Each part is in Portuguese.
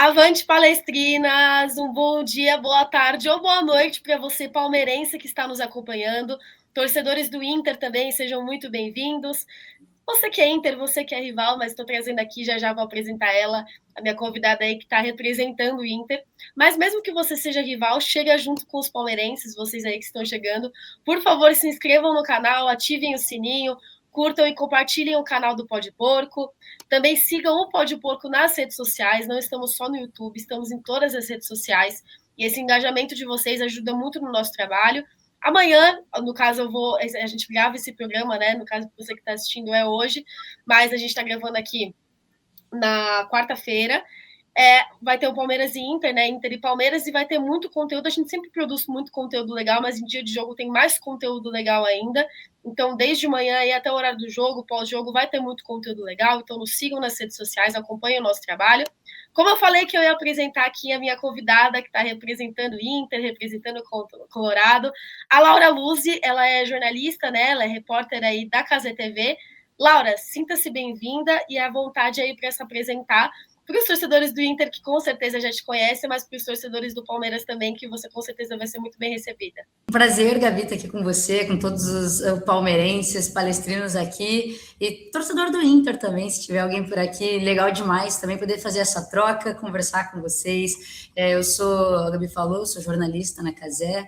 Avante palestrinas, um bom dia, boa tarde ou boa noite para você palmeirense que está nos acompanhando. Torcedores do Inter também, sejam muito bem-vindos. Você que é Inter, você que é rival, mas estou trazendo aqui, já vou apresentar ela, a minha convidada aí que está representando o Inter. Mas mesmo que você seja rival, chega junto com os palmeirenses, vocês aí que estão chegando. Por favor, se inscrevam no canal, ativem o sininho, curtam e compartilhem o canal do Pó de Porco. Também sigam o Pó de Porco nas redes sociais, não estamos só no YouTube, estamos em todas as redes sociais. E esse engajamento de vocês ajuda muito no nosso trabalho. Amanhã, no caso, a gente grava esse programa, né? No caso, você que está assistindo é hoje, mas a gente está gravando aqui na quarta-feira. Vai ter o Palmeiras e Inter, né? Inter e Palmeiras, e vai ter muito conteúdo. A gente sempre produz muito conteúdo legal, mas em dia de jogo tem mais conteúdo legal ainda. Então, desde manhã e até o horário do jogo, pós-jogo, vai ter muito conteúdo legal. Então, nos sigam nas redes sociais, acompanhem o nosso trabalho. Como eu falei que eu ia apresentar aqui a minha convidada, que está representando o Inter, representando o Colorado, a Laura Luzzi, ela é jornalista, né? Ela é repórter aí da Cazé TV. Laura, sinta-se bem-vinda e à vontade aí para se apresentar para os torcedores do Inter, que com certeza já te conhecem, mas para os torcedores do Palmeiras também, que você com certeza vai ser muito bem recebida. Prazer, Gabi, estar aqui com você, com todos os palmeirenses, palestrinos aqui, e torcedor do Inter também, se tiver alguém por aqui, legal demais também poder fazer essa troca, conversar com vocês. Eu sou, a Gabi falou, sou jornalista na Cazé,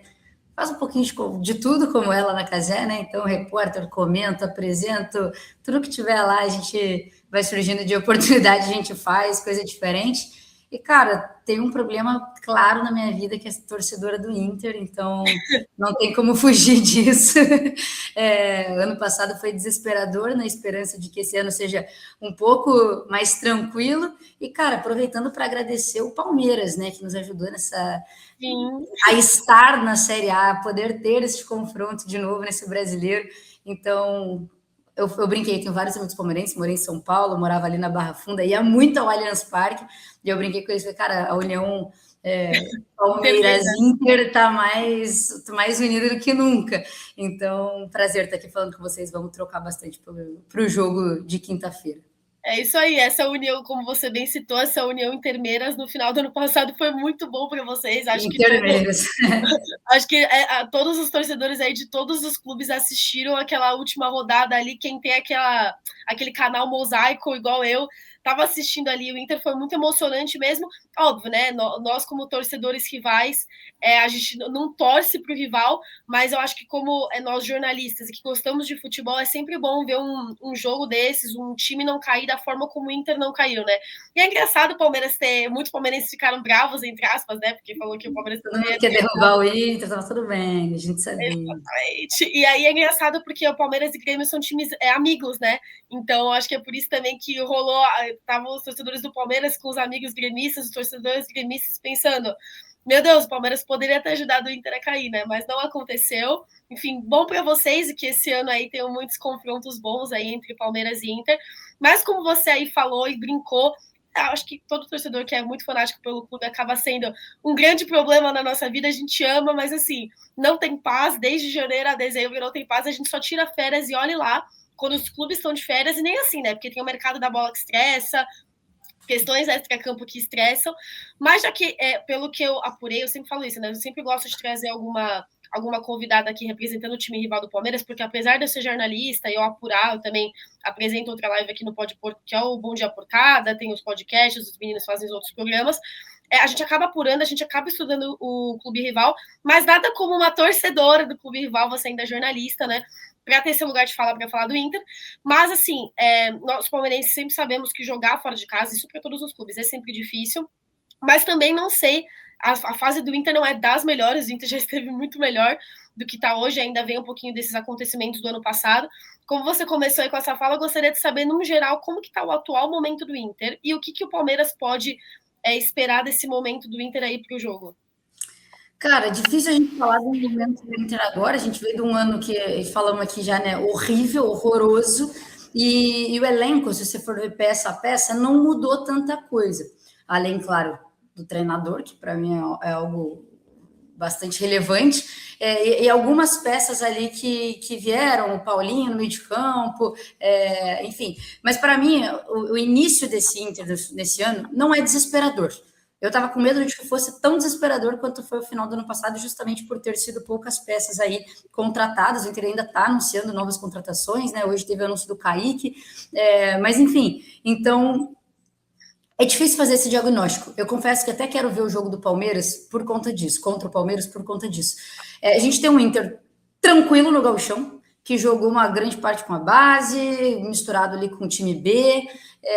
faço um pouquinho de tudo como ela na Cazé, né? Então, repórter, comento, apresento, tudo que tiver lá, a gente vai surgindo de oportunidade, a gente faz, coisa diferente. E, cara, tem um problema claro na minha vida, que é torcedora do Inter, então não tem como fugir disso. Ano passado foi desesperador, na esperança de que esse ano seja um pouco mais tranquilo. E, cara, aproveitando para agradecer o Palmeiras, né, que nos ajudou a estar na Série A, poder ter esse confronto de novo nesse brasileiro. Então, eu brinquei, tenho vários amigos palmeirenses, morei em São Paulo, morava ali na Barra Funda, ia muito ao Allianz Parque, e eu brinquei com eles, cara, a união Palmeiras-Inter está mais unida do que nunca. Então, prazer estar aqui falando com vocês, vamos trocar bastante para o jogo de quinta-feira. É isso aí, essa união, como você bem citou, essa união Intermeiras no final do ano passado foi muito bom para vocês. Acho que todos os torcedores aí de todos os clubes assistiram aquela última rodada ali. Quem tem aquele canal mosaico igual eu, estava assistindo ali. O Inter foi muito emocionante mesmo. Óbvio, né? Nós, como torcedores rivais, a gente não torce para o rival, mas eu acho que como nós jornalistas e que gostamos de futebol, é sempre bom ver um jogo desses, um time não cair da forma como o Inter não caiu, né? E é engraçado o Palmeiras muitos palmeirenses ficaram bravos, entre aspas, né? Porque falou que o Palmeiras todo mundo quer derrubar o Inter, tava tudo bem, a gente sabia. Exatamente. E aí é engraçado porque o Palmeiras e Grêmio são times amigos, né? Então acho que é por isso também que rolou, estavam os torcedores do Palmeiras com os amigos gremistas, os torcedores gremistas pensando, meu Deus, o Palmeiras poderia ter ajudado o Inter a cair, né? Mas não aconteceu. Enfim, bom para vocês e que esse ano aí tenham muitos confrontos bons aí entre Palmeiras e Inter. Mas como você aí falou e brincou, acho que todo torcedor que é muito fanático pelo clube acaba sendo um grande problema na nossa vida. A gente ama, mas assim, não tem paz. Desde janeiro a dezembro não tem paz. A gente só tira férias e olhe lá quando os clubes estão de férias, e nem assim, né? Porque tem o mercado da bola que estressa, questões extra-campo que estressam, mas já que, pelo que eu apurei, eu sempre falo isso, né? Eu sempre gosto de trazer alguma convidada aqui representando o time rival do Palmeiras, porque apesar de eu ser jornalista e eu apurar, eu também apresento outra live aqui no Pó de Porco, que é o Bom Dia Porcada, tem os podcasts, os meninos fazem os outros programas. A gente acaba apurando, a gente acaba estudando o clube rival, mas nada como uma torcedora do clube rival, você ainda é jornalista, né? Para ter esse lugar de fala para falar do Inter. Mas, assim, nós palmeirenses sempre sabemos que jogar fora de casa, isso para todos os clubes, é sempre difícil. Mas também não sei, a fase do Inter não é das melhores, o Inter já esteve muito melhor do que está hoje, ainda vem um pouquinho desses acontecimentos do ano passado. Como você começou aí com essa fala, eu gostaria de saber, no geral, como que está o atual momento do Inter e o que o Palmeiras pode esperar desse momento do Inter aí para o jogo. Cara, difícil a gente falar do momento do Inter agora. A gente veio de um ano que falamos aqui já, né? Horrível, horroroso. E o elenco, se você for ver peça a peça, não mudou tanta coisa. Além, claro, do treinador, que para mim é algo bastante relevante, e algumas peças ali que vieram, o Paulinho no meio de campo, enfim. Mas para mim, o início desse Inter, nesse ano, não é desesperador. Eu estava com medo de que fosse tão desesperador quanto foi o final do ano passado, justamente por ter sido poucas peças aí contratadas. O Inter ainda está anunciando novas contratações, né? Hoje teve o anúncio do Kaique, mas enfim, então é difícil fazer esse diagnóstico. Eu confesso que até quero ver o jogo do Palmeiras por conta disso, contra o Palmeiras por conta disso. A gente tem um Inter tranquilo no gauchão, que jogou uma grande parte com a base, misturado ali com o time B,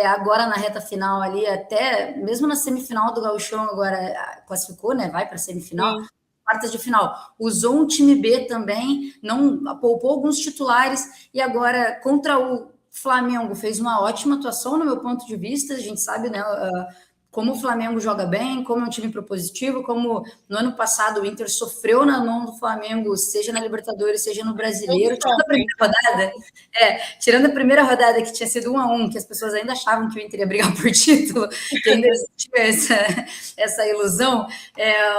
agora na reta final ali, até mesmo na semifinal do gauchão, agora classificou, né? Vai para a semifinal. Sim. Quartas de final, usou um time B também, não poupou alguns titulares, e agora contra o Flamengo fez uma ótima atuação, no meu ponto de vista. A gente sabe, né, como o Flamengo joga bem, como é um time propositivo, como no ano passado o Inter sofreu na mão do Flamengo, seja na Libertadores, seja no Brasileiro. Tirando a primeira rodada que tinha sido 1-1, que as pessoas ainda achavam que o Inter ia brigar por título, que ainda existia essa ilusão,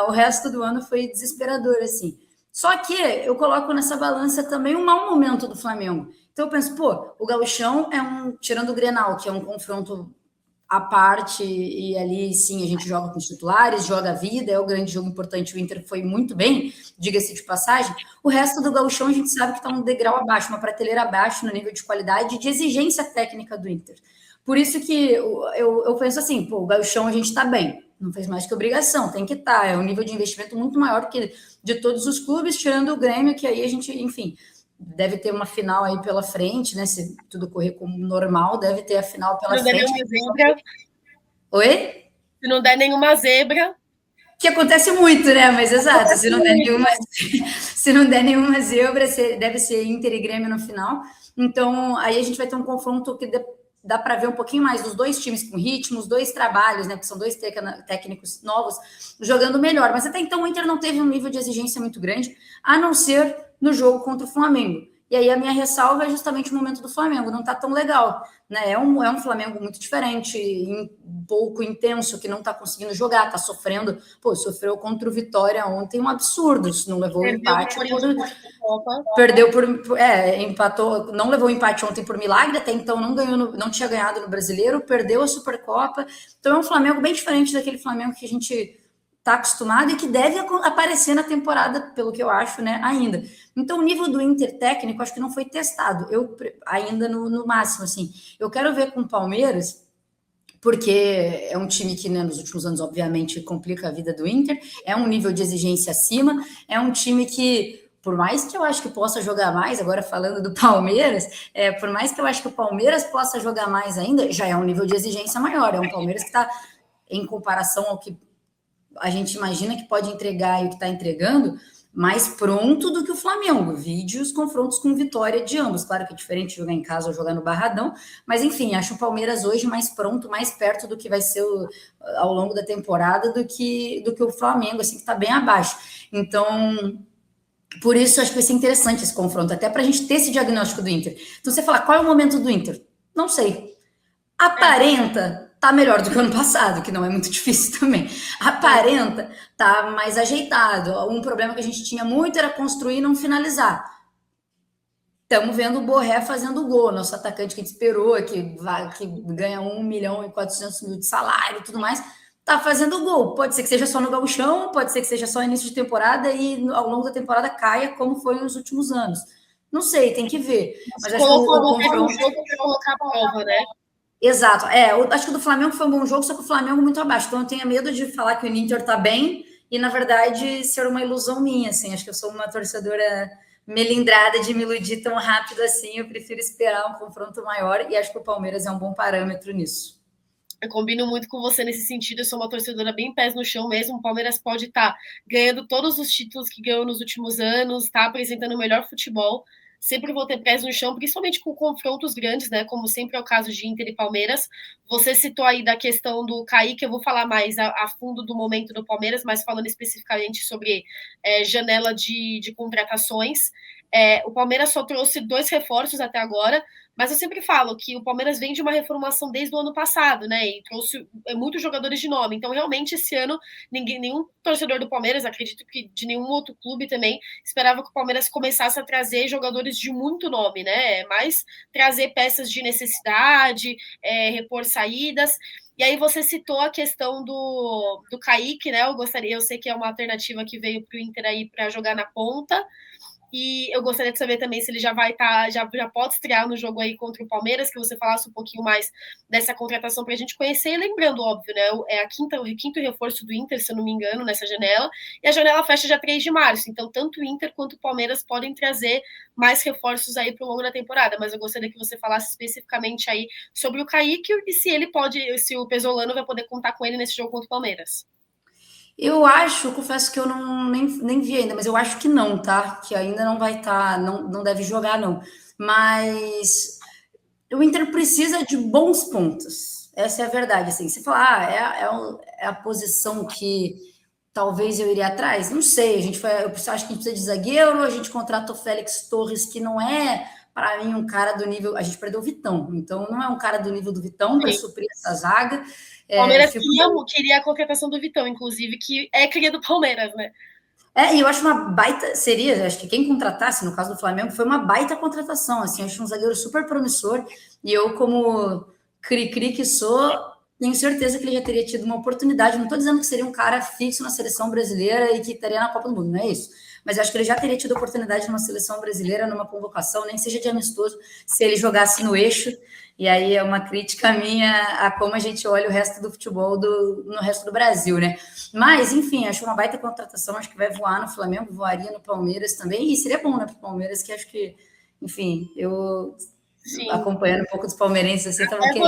o resto do ano foi desesperador, assim. Só que eu coloco nessa balança também um mau momento do Flamengo. Então eu penso, o gauchão tirando o Grenal, que é um confronto à parte, e ali sim a gente joga com os titulares, joga a vida, é o grande jogo importante, o Inter foi muito bem, diga-se de passagem. O resto do gauchão a gente sabe que está um degrau abaixo, uma prateleira abaixo no nível de qualidade e de exigência técnica do Inter. Por isso que eu penso assim, o gauchão a gente está bem, não fez mais que obrigação, tem que estar, é um nível de investimento muito maior que de todos os clubes, tirando o Grêmio, que aí a gente, enfim, deve ter uma final aí pela frente, né? Se tudo correr como normal, deve ter a final pela frente. Oi? Se não der nenhuma zebra. Que acontece muito, né? Mas exato, se não der nenhuma zebra, deve ser Inter e Grêmio no final. Então, aí a gente vai ter um confronto que dá para ver um pouquinho mais dos dois times com ritmo, os dois trabalhos, né? Porque são dois técnicos novos jogando melhor. Mas até então o Inter não teve um nível de exigência muito grande, a não ser no jogo contra o Flamengo. E aí a minha ressalva é justamente o momento do Flamengo, não está tão legal, né? É um Flamengo muito diferente, um pouco intenso, que não está conseguindo jogar, está sofrendo. Sofreu contra o Vitória ontem, um absurdo, não levou o empate. Empatou, não levou o empate ontem por milagre, até então não tinha ganhado no Brasileiro, perdeu a Supercopa. Então é um Flamengo bem diferente daquele Flamengo que a gente está acostumado e que deve aparecer na temporada, pelo que eu acho, né, ainda. Então, o nível do Inter técnico, acho que não foi testado, ainda no máximo, assim. Eu quero ver com o Palmeiras, porque é um time que, né, nos últimos anos, obviamente, complica a vida do Inter, é um nível de exigência acima, é um time que, por mais que eu acho que possa jogar mais, agora falando do Palmeiras, por mais que eu acho que o Palmeiras possa jogar mais ainda, já é um nível de exigência maior, é um Palmeiras que está, em comparação ao que a gente imagina que pode entregar e o que está entregando, mais pronto do que o Flamengo. Vide os confrontos com vitória de ambos. Claro que é diferente jogar em casa ou jogar no Barradão, mas enfim, acho o Palmeiras hoje mais pronto, mais perto do que vai ser ao longo da temporada do que o Flamengo, assim, que está bem abaixo. Então, por isso acho que vai ser interessante esse confronto, até para a gente ter esse diagnóstico do Inter. Então, você fala, qual é o momento do Inter? Não sei. Aparenta tá melhor do que o ano passado, que não é muito difícil também. Aparenta tá mais ajeitado. Um problema que a gente tinha muito era construir e não finalizar. Estamos vendo o Borré fazendo gol, nosso atacante que a gente esperou, que ganha 1.400.000 de salário e tudo mais, tá fazendo gol. Pode ser que seja só no gauchão, pode ser que seja só início de temporada e ao longo da temporada caia, como foi nos últimos anos. Não sei, tem que ver. Mas acho que o confronto... colocar a prova, né? Exato, eu acho que o do Flamengo foi um bom jogo, só que o Flamengo muito abaixo, então eu tenho medo de falar que o Inter tá bem e, na verdade, ser uma ilusão minha, assim, acho que eu sou uma torcedora melindrada de me iludir tão rápido assim, eu prefiro esperar um confronto maior e acho que o Palmeiras é um bom parâmetro nisso. Eu combino muito com você nesse sentido, eu sou uma torcedora bem pés no chão mesmo, o Palmeiras pode estar ganhando todos os títulos que ganhou nos últimos anos, tá apresentando o melhor futebol, sempre vou ter pés no chão, principalmente com confrontos grandes, né? Como sempre é o caso de Inter e Palmeiras. Você citou aí da questão do Kaique, eu vou falar mais a fundo do momento do Palmeiras, mas falando especificamente sobre janela de contratações. O Palmeiras só trouxe 2 reforços até agora, Mas eu sempre falo que o Palmeiras vem de uma reformulação desde o ano passado, né? E trouxe muitos jogadores de nome. Então, realmente, esse ano, nenhum torcedor do Palmeiras, acredito que de nenhum outro clube também, esperava que o Palmeiras começasse a trazer jogadores de muito nome, né? Mas trazer peças de necessidade, repor saídas. E aí você citou a questão do Kaique, né? Eu sei que é uma alternativa que veio para o Inter aí para jogar na ponta. E eu gostaria de saber também se ele já vai estar, já pode estrear no jogo aí contra o Palmeiras, que você falasse um pouquinho mais dessa contratação para a gente conhecer. E lembrando, óbvio, né? É o quinto reforço do Inter, se eu não me engano, nessa janela. E a janela fecha dia 3 de março. Então, tanto o Inter quanto o Palmeiras podem trazer mais reforços aí para o longo da temporada. Mas eu gostaria que você falasse especificamente aí sobre o Kaique e se ele pode, se o Pesolano vai poder contar com ele nesse jogo contra o Palmeiras. Eu acho, confesso que eu nem vi ainda, mas eu acho que não, tá? Que ainda não vai estar, não deve jogar, não. Mas o Inter precisa de bons pontos. Essa é a verdade. Assim, você fala, é a posição que talvez eu iria atrás. Não sei, eu acho que a gente precisa de zagueiro, a gente contrata o Félix Torres, que não é, para mim, um cara do nível. A gente perdeu o Vitão, então não é um cara do nível do Vitão para suprir essa zaga. O Palmeiras queria a contratação do Vitão, inclusive, que é cria do Palmeiras, né? E eu acho uma baita, acho que quem contratasse, no caso do Flamengo, foi uma baita contratação, assim, eu acho um zagueiro super promissor, e eu, como cri-cri que sou, tenho certeza que ele já teria tido uma oportunidade, não estou dizendo que seria um cara fixo na seleção brasileira e que estaria na Copa do Mundo, não é isso, mas eu acho que ele já teria tido oportunidade numa seleção brasileira, numa convocação, nem seja de amistoso, se ele jogasse no eixo. E aí é uma crítica minha a como a gente olha o resto do futebol no resto do Brasil, né? Mas, enfim, acho uma baita contratação, acho que vai voar no Flamengo, voaria no Palmeiras também, e seria bom, né, para o Palmeiras, que acho que, enfim, eu Sim. Acompanhando um pouco dos palmeirenses, assim, estavam querendo...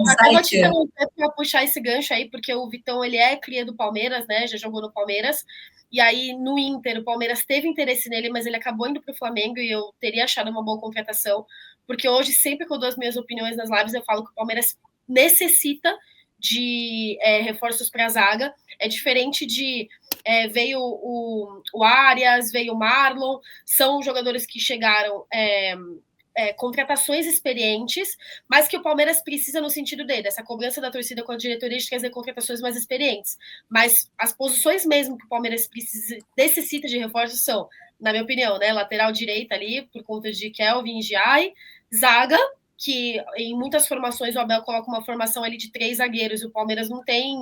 Até vou te interromper para puxar esse gancho aí, porque o Vitão, ele é cria do Palmeiras, né, já jogou no Palmeiras, e aí no Inter, o Palmeiras teve interesse nele, mas ele acabou indo para o Flamengo, e eu teria achado uma boa contratação, porque hoje, sempre que eu dou as minhas opiniões nas lives, eu falo que o Palmeiras necessita de reforços para a zaga. É diferente de veio o Arias, veio o Marlon, são jogadores que chegaram contratações experientes, mas que o Palmeiras precisa no sentido dele, essa cobrança da torcida com a diretoria de trazer contratações mais experientes. Mas as posições mesmo que o Palmeiras necessita de reforços são, na minha opinião, né, lateral direita ali, por conta de Kelvin e Giai, zaga, que em muitas formações o Abel coloca uma formação ali de 3 zagueiros, e o Palmeiras não tem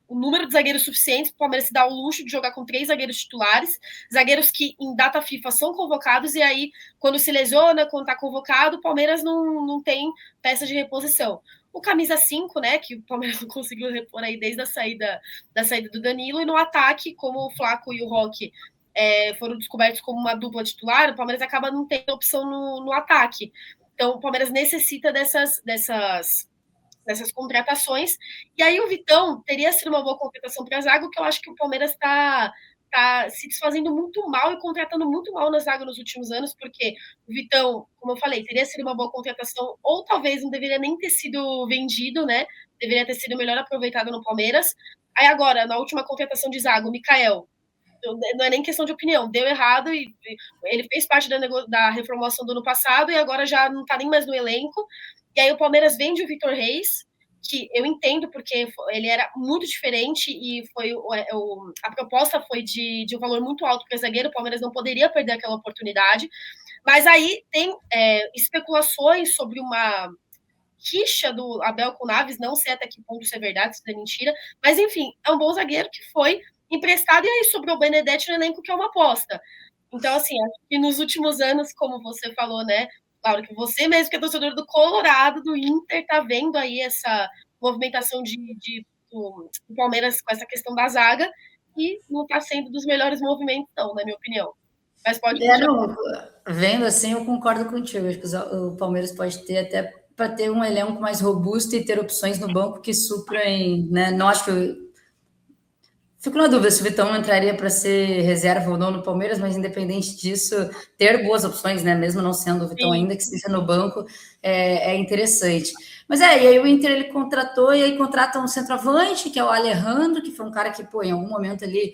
o número de zagueiros suficientes, o Palmeiras se dá o luxo de jogar com 3 zagueiros titulares, zagueiros que em data FIFA são convocados, e aí quando se lesiona, quando está convocado, o Palmeiras não tem peça de reposição. O camisa 5, né, que o Palmeiras não conseguiu repor aí desde a saída do Danilo, e no ataque, como o Flaco e o Roque foram descobertos como uma dupla titular, o Palmeiras acaba não tendo opção no ataque. Então, o Palmeiras necessita dessas contratações. E aí o Vitão teria sido uma boa contratação para a zaga, que eu acho que o Palmeiras está se desfazendo muito mal e contratando muito mal na zaga nos últimos anos, porque o Vitão, como eu falei, teria sido uma boa contratação, ou talvez não deveria nem ter sido vendido, né? Deveria ter sido melhor aproveitado no Palmeiras. Aí agora, na última contratação de zaga, o Mikael, não é nem questão de opinião, deu errado e ele fez parte da reformulação do ano passado e agora já não está nem mais no elenco. E aí o Palmeiras vende o Vitor Reis, que eu entendo porque ele era muito diferente e foi a proposta foi de um valor muito alto para zagueiro, o Palmeiras não poderia perder aquela oportunidade. Mas aí tem especulações sobre uma rixa do Abel com o Naves, não sei até que ponto isso é verdade, se é mentira, mas enfim, é um bom zagueiro que foi emprestado, e aí sobrou o Benedetti no elenco, que é uma aposta. Então, assim, acho que nos últimos anos, como você falou, né, Laura, que você mesmo, que é torcedor do Colorado, do Inter, tá vendo aí essa movimentação do Palmeiras com essa questão da zaga, e não tá sendo dos melhores movimentos, não, na minha opinião. Mas pode... Vendo assim, eu concordo contigo. Acho que o Palmeiras pode ter até para ter um elenco mais robusto e ter opções no banco que suprem, né? Não acho que fico na dúvida se o Vitão entraria para ser reserva ou não no Palmeiras, mas independente disso, ter boas opções, né? Mesmo não sendo o Vitão ainda, que seja no banco, é interessante. Mas e aí o Inter ele contratou, e aí contrata um centroavante, que é o Alejandro, que foi um cara que, pô, em algum momento ali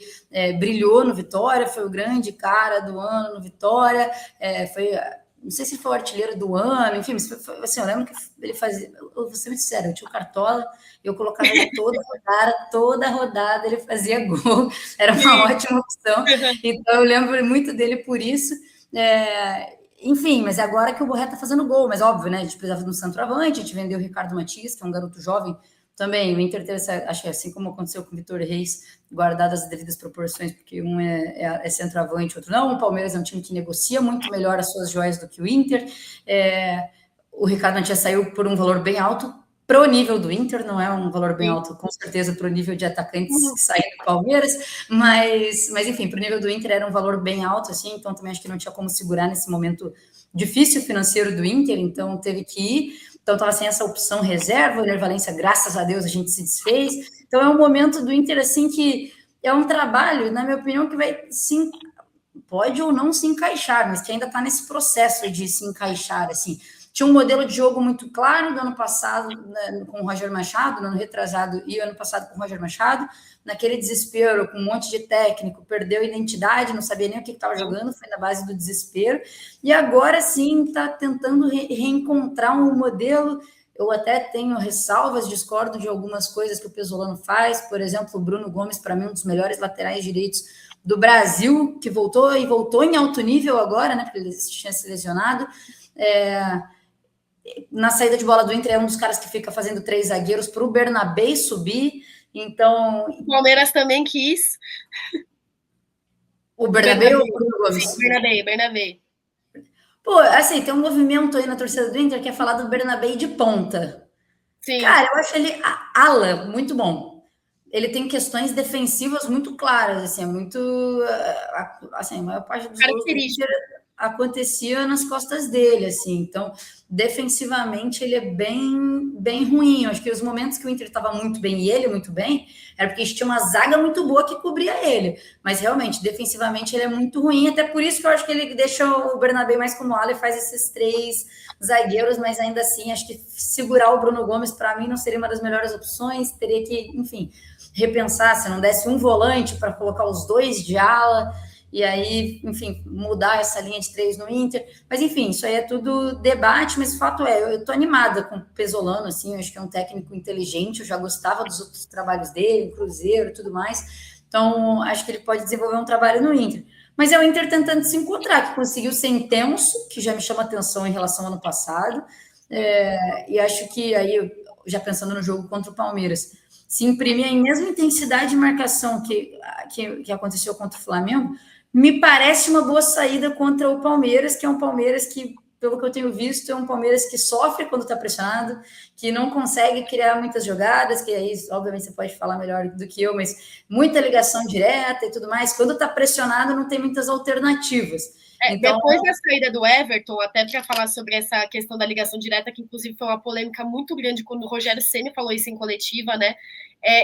brilhou no Vitória, foi o grande cara do ano no Vitória, foi não sei se foi o artilheiro do ano, enfim, assim, eu lembro que ele fazia, eu vou ser muito sincero, eu tinha o Cartola, eu colocava ele toda rodada ele fazia gol, era uma ótima opção, então eu lembro muito dele por isso, enfim, mas agora que o Borré tá fazendo gol, mas óbvio, né, a gente precisava de um centroavante, a gente vendeu o Ricardo Matias, que é um garoto jovem, também, o Inter teve essa, acho que assim como aconteceu com o Vitor Reis, guardado as devidas proporções, porque um é centroavante, outro não. O Palmeiras é um time que negocia muito melhor as suas joias do que o Inter. O Ricardo Matias saiu por um valor bem alto, pro nível do Inter, não é um valor bem alto, com certeza, pro nível de atacantes que saem do Palmeiras, mas enfim, pro nível do Inter era um valor bem alto, assim, então também acho que não tinha como segurar nesse momento difícil financeiro do Inter, então teve que ir. Então, estava sem essa opção reserva, o Ener Valencia, graças a Deus, a gente se desfez. Então, é um momento do Inter, assim, que é um trabalho, na minha opinião, que vai, sim, pode ou não se encaixar, mas que ainda está nesse processo de se encaixar, assim. Tinha um modelo de jogo muito claro do ano passado, né, com o Roger Machado, no ano retrasado e ano passado com o Roger Machado, naquele desespero, com um monte de técnico, perdeu a identidade, não sabia nem o que estava jogando, foi na base do desespero, e agora sim está tentando reencontrar um modelo. Eu até tenho ressalvas, discordo de algumas coisas que o Pesolano faz, por exemplo, o Bruno Gomes, para mim, um dos melhores laterais direitos do Brasil, que voltou em alto nível agora, né, porque ele tinha se lesionado. Na saída de bola do Inter é um dos caras que fica fazendo 3 zagueiros para o Bernabé subir. Então. O Palmeiras também quis. O Bernabé ou o Bruno Gomes? Sim, Bernabé. Pô, assim, tem um movimento aí na torcida do Inter que é falar do Bernabé de ponta. Sim. Cara, eu acho ele ala muito bom. Ele tem questões defensivas muito claras, assim, é muito. Assim, a maior parte dos gols do Inter acontecia nas costas dele, assim. Então, defensivamente, ele é bem ruim. Eu acho que os momentos que o Inter estava muito bem e ele muito bem, era porque tinha uma zaga muito boa que cobria ele. Mas, realmente, defensivamente, ele é muito ruim. Até por isso que eu acho que ele deixa o Bernabé mais como ala e faz esses 3 zagueiros, mas ainda assim, acho que segurar o Bruno Gomes, para mim, não seria uma das melhores opções. Teria que, enfim, repensar, se não desse um volante para colocar os 2 de ala, e aí, enfim, mudar essa linha de 3 no Inter. Mas, enfim, isso aí é tudo debate, mas o fato é, eu tô animada com o Pesolano, assim, eu acho que é um técnico inteligente, eu já gostava dos outros trabalhos dele, Cruzeiro e tudo mais, então acho que ele pode desenvolver um trabalho no Inter. Mas é o Inter tentando se encontrar, que conseguiu ser intenso, que já me chama atenção em relação ao ano passado, e acho que aí, já pensando no jogo contra o Palmeiras, se imprimir a mesma intensidade de marcação que aconteceu contra o Flamengo, me parece uma boa saída contra o Palmeiras, que é um Palmeiras que, pelo que eu tenho visto, é um Palmeiras que sofre quando está pressionado, que não consegue criar muitas jogadas, que aí, obviamente, você pode falar melhor do que eu, mas muita ligação direta e tudo mais. Quando está pressionado, não tem muitas alternativas. Então, depois da saída do Everton, até para falar sobre essa questão da ligação direta, que inclusive foi uma polêmica muito grande quando o Rogério Ceni falou isso em coletiva, né?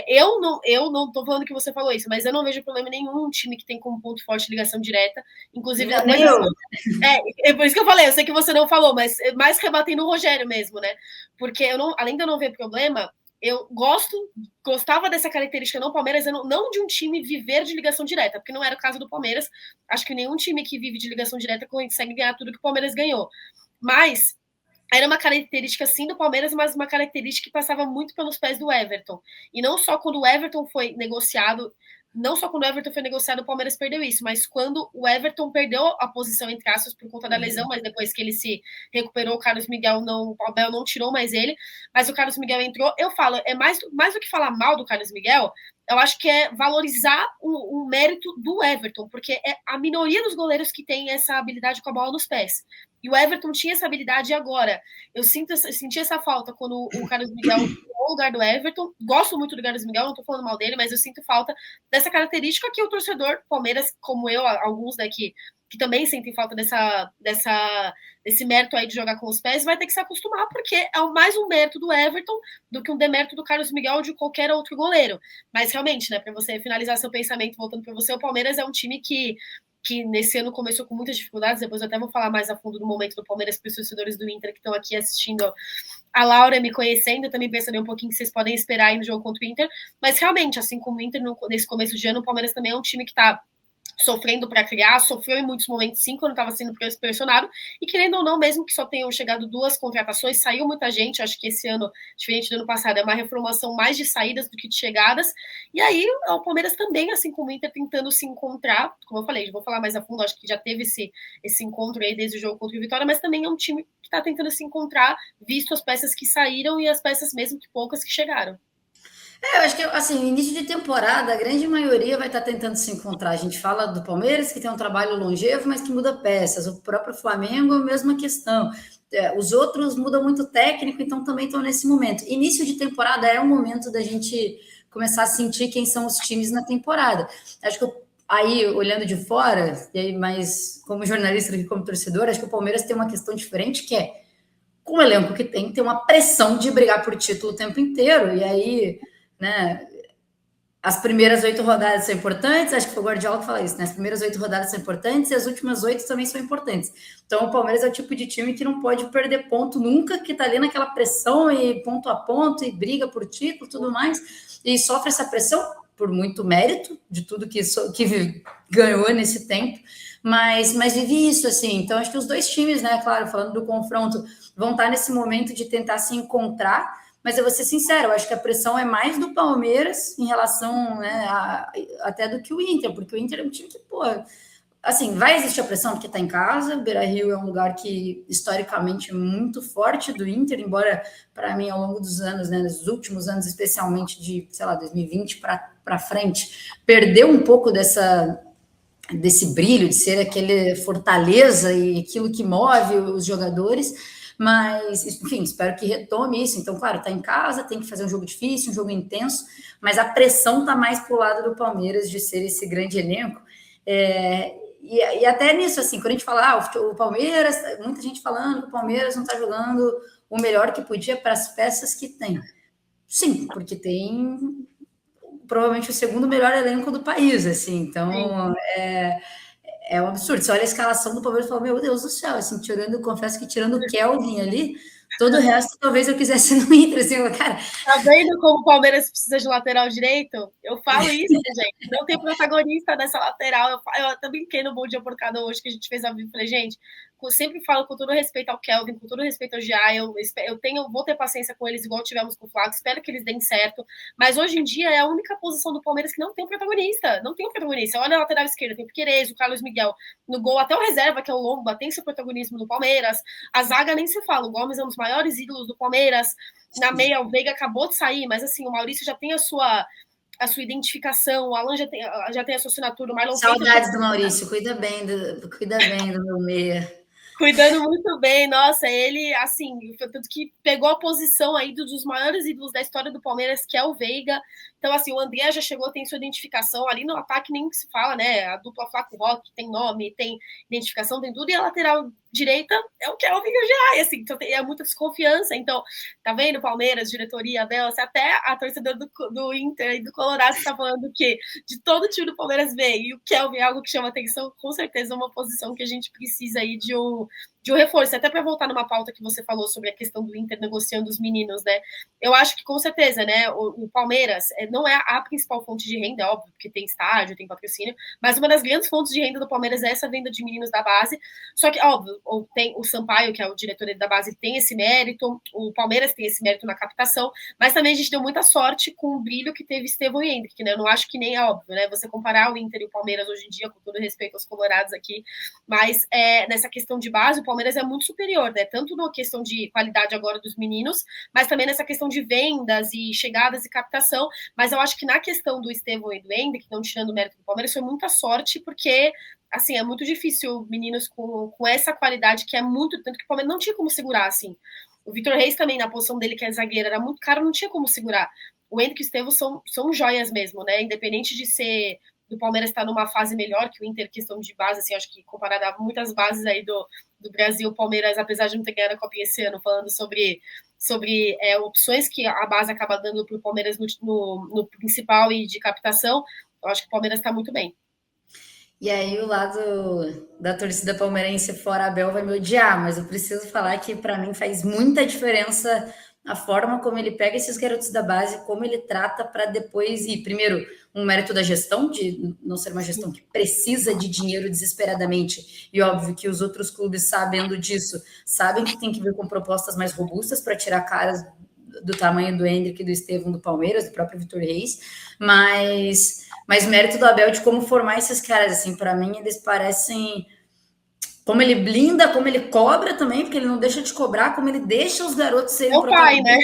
Eu não tô falando que você falou isso, mas eu não vejo problema nenhum um time que tem como ponto forte ligação direta. Inclusive, é por isso que eu falei, eu sei que você não falou, mas mais rebatendo o Rogério mesmo, né? Porque além de eu não ver problema, eu gostava dessa característica no Palmeiras, não de um time viver de ligação direta, porque não era o caso do Palmeiras. Acho que nenhum time que vive de ligação direta consegue ganhar tudo que o Palmeiras ganhou. Mas era uma característica, sim, do Palmeiras, mas uma característica que passava muito pelos pés do Everton. E não só quando o Everton foi negociado, o Palmeiras perdeu isso, mas quando o Everton perdeu a posição entre aspas por conta da lesão, mas depois que ele se recuperou, o Carlos Miguel o Abel não tirou mais ele, mas o Carlos Miguel entrou. Eu falo, é mais do que falar mal do Carlos Miguel, eu acho que é valorizar o mérito do Everton, porque é a minoria dos goleiros que tem essa habilidade com a bola nos pés. E o Everton tinha essa habilidade agora. Eu senti essa falta quando o Carlos Miguel tomou o lugar do Everton. Gosto muito do Carlos Miguel, não tô falando mal dele, mas eu sinto falta dessa característica que o torcedor Palmeiras, como eu, alguns daqui, que também sentem falta desse mérito aí de jogar com os pés, vai ter que se acostumar, porque é mais um mérito do Everton do que um demérito do Carlos Miguel ou de qualquer outro goleiro. Mas realmente, né, para você finalizar seu pensamento, voltando para você, o Palmeiras é um time que nesse ano começou com muitas dificuldades, depois eu até vou falar mais a fundo do momento do Palmeiras para os torcedores do Inter que estão aqui assistindo a Laura me conhecendo, também para saber um pouquinho que vocês podem esperar aí no jogo contra o Inter, mas realmente, assim como o Inter nesse começo de ano, o Palmeiras também é um time que está sofrendo para criar, sofreu em muitos momentos sim, quando estava sendo pressionado, e querendo ou não, mesmo que só tenham chegado 2 contratações, saiu muita gente, acho que esse ano, diferente do ano passado, é uma reformulação mais de saídas do que de chegadas, e aí o Palmeiras também, assim como o Inter, tentando se encontrar, como eu falei, vou falar mais a fundo, acho que já teve esse encontro aí desde o jogo contra o Vitória, mas também é um time que está tentando se encontrar, visto as peças que saíram e as peças mesmo que poucas que chegaram. Eu acho que, assim, início de temporada, a grande maioria vai estar tentando se encontrar. A gente fala do Palmeiras, que tem um trabalho longevo, mas que muda peças. O próprio Flamengo, a mesma questão. Os outros mudam muito técnico, então também estão nesse momento. Início de temporada é o momento da gente começar a sentir quem são os times na temporada. Acho que aí, olhando de fora, e aí, mas como jornalista e como torcedor, acho que o Palmeiras tem uma questão diferente, que é, com o elenco que tem uma pressão de brigar por título o tempo inteiro, e aí, né, as primeiras 8 rodadas são importantes, acho que foi o Guardiola que fala isso, né? As primeiras 8 rodadas são importantes e as últimas 8 também são importantes. Então, o Palmeiras é o tipo de time que não pode perder ponto nunca, que tá ali naquela pressão e ponto a ponto e briga por título e tudo mais, e sofre essa pressão por muito mérito de tudo que ganhou nesse tempo, mas vive isso, assim. Então, acho que os dois times, né, claro, falando do confronto, vão estar nesse momento de tentar se encontrar, mas eu vou ser sincero, eu acho que a pressão é mais do Palmeiras em relação, né, até do que o Inter, porque o Inter é um time que, pô, assim, vai existir a pressão porque está em casa. O Beira-Rio é um lugar que historicamente é muito forte do Inter, embora para mim ao longo dos anos, né, nos últimos anos, especialmente de, sei lá, 2020 para frente, perdeu um pouco desse brilho de ser aquele fortaleza e aquilo que move os jogadores. Mas, enfim, espero que retome isso. Então, claro, tá em casa, tem que fazer um jogo difícil, um jogo intenso, mas a pressão tá mais pro lado do Palmeiras de ser esse grande elenco. E até nisso, assim, quando a gente fala, o Palmeiras, muita gente falando que o Palmeiras não tá jogando o melhor que podia para as peças que tem. Sim, porque tem provavelmente o segundo melhor elenco do país, assim, então é um absurdo. Você olha a escalação do Palmeiras e fala, meu Deus do céu, assim, confesso que tirando o Kelvin ali, todo o resto talvez eu quisesse no Inter, assim, cara. Tá vendo como o Palmeiras precisa de lateral direito? Eu falo isso, gente. Não tem protagonista nessa lateral. Eu até brinquei no Bom Dia Porcada hoje, que a gente fez a vida. Falei, gente, eu sempre falo com todo respeito ao Kelvin, com todo respeito ao Gia. Vou ter paciência com eles, igual tivemos com o Flávio. Espero que eles deem certo. Mas hoje em dia é a única posição do Palmeiras que não tem um protagonista. Não tem um protagonista. Olha a lateral esquerda, tem o Piquerez, o Carlos Miguel. No gol, até o reserva, que é o Lomba, tem seu protagonismo no Palmeiras. A zaga nem se fala. O Gomes é um dos maiores ídolos do Palmeiras. Na meia, o Veiga acabou de sair, mas assim, o Maurício já tem a sua identificação, o Alan já tem a sua assinatura, o Marlon Saudades do Maurício, cuida bem do meu meia. Cuidando muito bem, nossa, ele, assim, tanto que pegou a posição aí dos maiores ídolos da história do Palmeiras, que é o Veiga. Então, assim, o André já chegou, tem sua identificação. Ali no ataque nem se fala, né? A dupla Flaco Rock tem nome, tem identificação, tem tudo. E a lateral direita é o Kelvin e o Geai, assim, então é muita desconfiança. Então, tá vendo, Palmeiras, diretoria, Abel, até a torcedora do Inter e do Colorado está falando que de todo o time do Palmeiras veio, e o Kelvin é algo que chama atenção, com certeza é uma posição que a gente precisa aí de um reforço. Até para voltar numa pauta que você falou sobre a questão do Inter negociando os meninos, né? Eu acho que com certeza, né? O Palmeiras não é a principal fonte de renda, óbvio, porque tem estádio, tem patrocínio, mas uma das grandes fontes de renda do Palmeiras é essa venda de meninos da base. Só que, óbvio, tem o Sampaio, que é o diretor da base, tem esse mérito, o Palmeiras tem esse mérito na captação, mas também a gente deu muita sorte com o brilho que teve Estevão e Hendrick, né? Eu não acho que nem é óbvio, né? Você comparar o Inter e o Palmeiras hoje em dia, com todo respeito aos colorados aqui, mas nessa questão de base, o Palmeiras é muito superior, né? Tanto na questão de qualidade agora dos meninos, mas também nessa questão de vendas e chegadas e captação. Mas eu acho que na questão do Estevão e do Hendrick, não tirando o mérito do Palmeiras, foi muita sorte, porque assim, é muito difícil meninos com essa qualidade que é muito, tanto que o Palmeiras não tinha como segurar, assim. O Vitor Reis também, na posição dele, que é zagueiro, era muito caro, não tinha como segurar. O Hendrick e o Estevão são joias mesmo, né? Independente de ser do Palmeiras estar numa fase melhor que o Inter, questão de base, assim, acho que comparado a muitas bases aí do Brasil, o Palmeiras, apesar de não ter ganhado a Copa esse ano, falando sobre opções que a base acaba dando para o Palmeiras no principal e de captação, eu acho que o Palmeiras está muito bem. E aí o lado da torcida palmeirense fora Abel vai me odiar, mas eu preciso falar que para mim faz muita diferença a forma como ele pega esses garotos da base, como ele trata para depois ir, primeiro, um mérito da gestão, de não ser uma gestão que precisa de dinheiro desesperadamente, e óbvio que os outros clubes, sabendo disso, sabem que tem que vir com propostas mais robustas para tirar caras do tamanho do Endrick, do Estevão, do Palmeiras, do próprio Vitor Reis, mas mérito do Abel de como formar esses caras, assim, para mim eles parecem como ele blinda, como ele cobra também, porque ele não deixa de cobrar, como ele deixa os garotos serem o pai, né?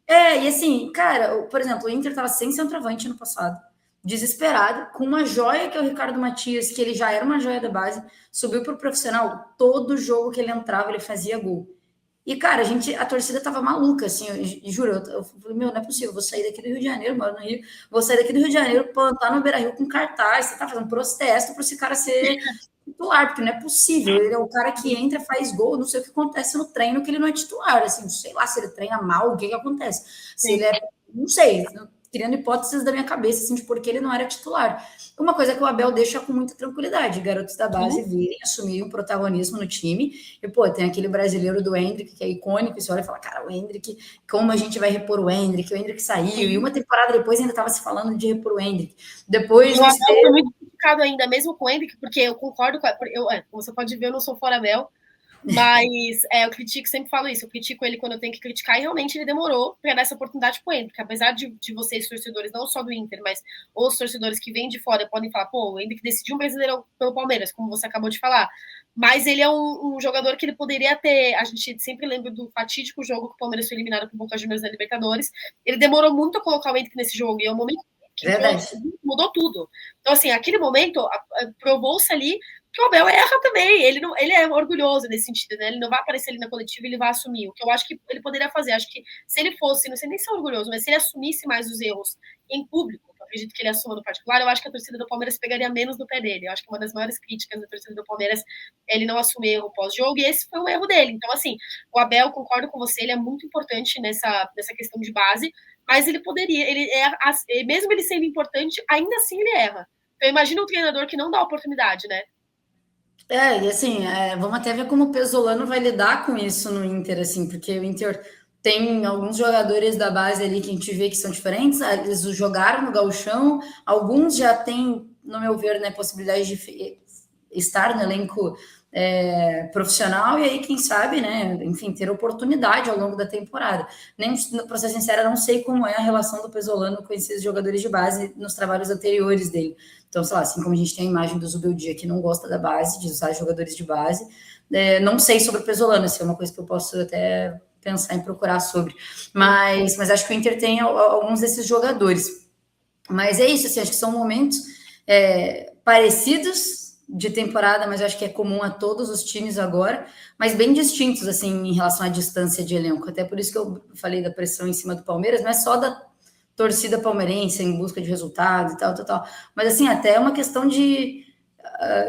E assim, cara, por exemplo, o Inter tava sem centroavante no passado, desesperado, com uma joia que é o Ricardo Matias, que ele já era uma joia da base, subiu pro profissional, todo jogo que ele entrava, ele fazia gol. E, cara, a torcida tava maluca, assim, eu juro, eu falei, meu, não é possível, vou sair daqui do Rio de Janeiro, moro no Rio, vou sair daqui do Rio de Janeiro, plantar no Beira-Rio com cartaz, você tá fazendo protesto para esse cara ser titular, porque não é possível, ele é o cara que entra, faz gol, não sei o que acontece no treino, que ele não é titular, assim, sei lá, se ele treina mal, o que acontece, se ele é, não sei, criando hipóteses da minha cabeça, assim, de por que ele não era titular. Uma coisa que o Abel deixa com muita tranquilidade, garotos da base virem assumir um protagonismo no time, e, pô, tem aquele brasileiro do Endrick, que é icônico, e você olha e fala, cara, o Endrick, como a gente vai repor o Endrick saiu, e uma temporada depois ainda estava se falando de repor o Endrick. Depois o Abel foi muito criticado ainda, mesmo com o Endrick, porque eu concordo com você pode ver, eu não sou fora Abel, mas eu critico, sempre falo isso, eu critico ele quando eu tenho que criticar, e realmente ele demorou para dar essa oportunidade pro Endrick, apesar de vocês, torcedores, não só do Inter, mas os torcedores que vêm de fora podem falar, pô, o Endrick decidiu um brasileiro pelo Palmeiras, como você acabou de falar, mas ele é um jogador que ele poderia ter, a gente sempre lembra do fatídico jogo que o Palmeiras foi eliminado por Boca Juniors na Libertadores, ele demorou muito a colocar o Endrick nesse jogo, e é um momento que mudou tudo. Então, assim, aquele momento provou-se ali que o Abel erra também, ele é orgulhoso nesse sentido, né? Ele não vai aparecer ali na coletiva, ele vai assumir. O que eu acho que ele poderia fazer, acho que se ele fosse, não sei nem se é orgulhoso, mas se ele assumisse mais os erros em público, eu acredito que ele assuma no particular, eu acho que a torcida do Palmeiras pegaria menos no pé dele. Eu acho que uma das maiores críticas da torcida do Palmeiras é ele não assumir erro pós-jogo, e esse foi um erro dele. Então, assim, o Abel, concordo com você, ele é muito importante nessa questão de base, mas ele poderia, mesmo ele sendo importante, ainda assim ele erra. Então, imagina um treinador que não dá oportunidade, né? E assim, vamos até ver como o Pesolano vai lidar com isso no Inter, assim, porque o Inter tem alguns jogadores da base ali que a gente vê que são diferentes, eles jogaram no gauchão, alguns já têm, no meu ver, né, possibilidade de estar no elenco profissional, e aí, quem sabe, né, enfim, ter oportunidade ao longo da temporada. Nem, para ser sincera, não sei como é a relação do Pesolano com esses jogadores de base nos trabalhos anteriores dele. Então, sei lá, assim como a gente tem a imagem do Zubeldia, que não gosta da base, de usar jogadores de base, não sei sobre o Pesolano, assim, é uma coisa que eu posso até pensar em procurar sobre. Mas acho que o Inter tem alguns desses jogadores. Mas é isso, assim, acho que são momentos parecidos de temporada, mas eu acho que é comum a todos os times agora, mas bem distintos, assim, em relação à distância de elenco. Até por isso que eu falei da pressão em cima do Palmeiras, não é só da torcida palmeirense em busca de resultados e tal. Mas, assim, até é uma questão de...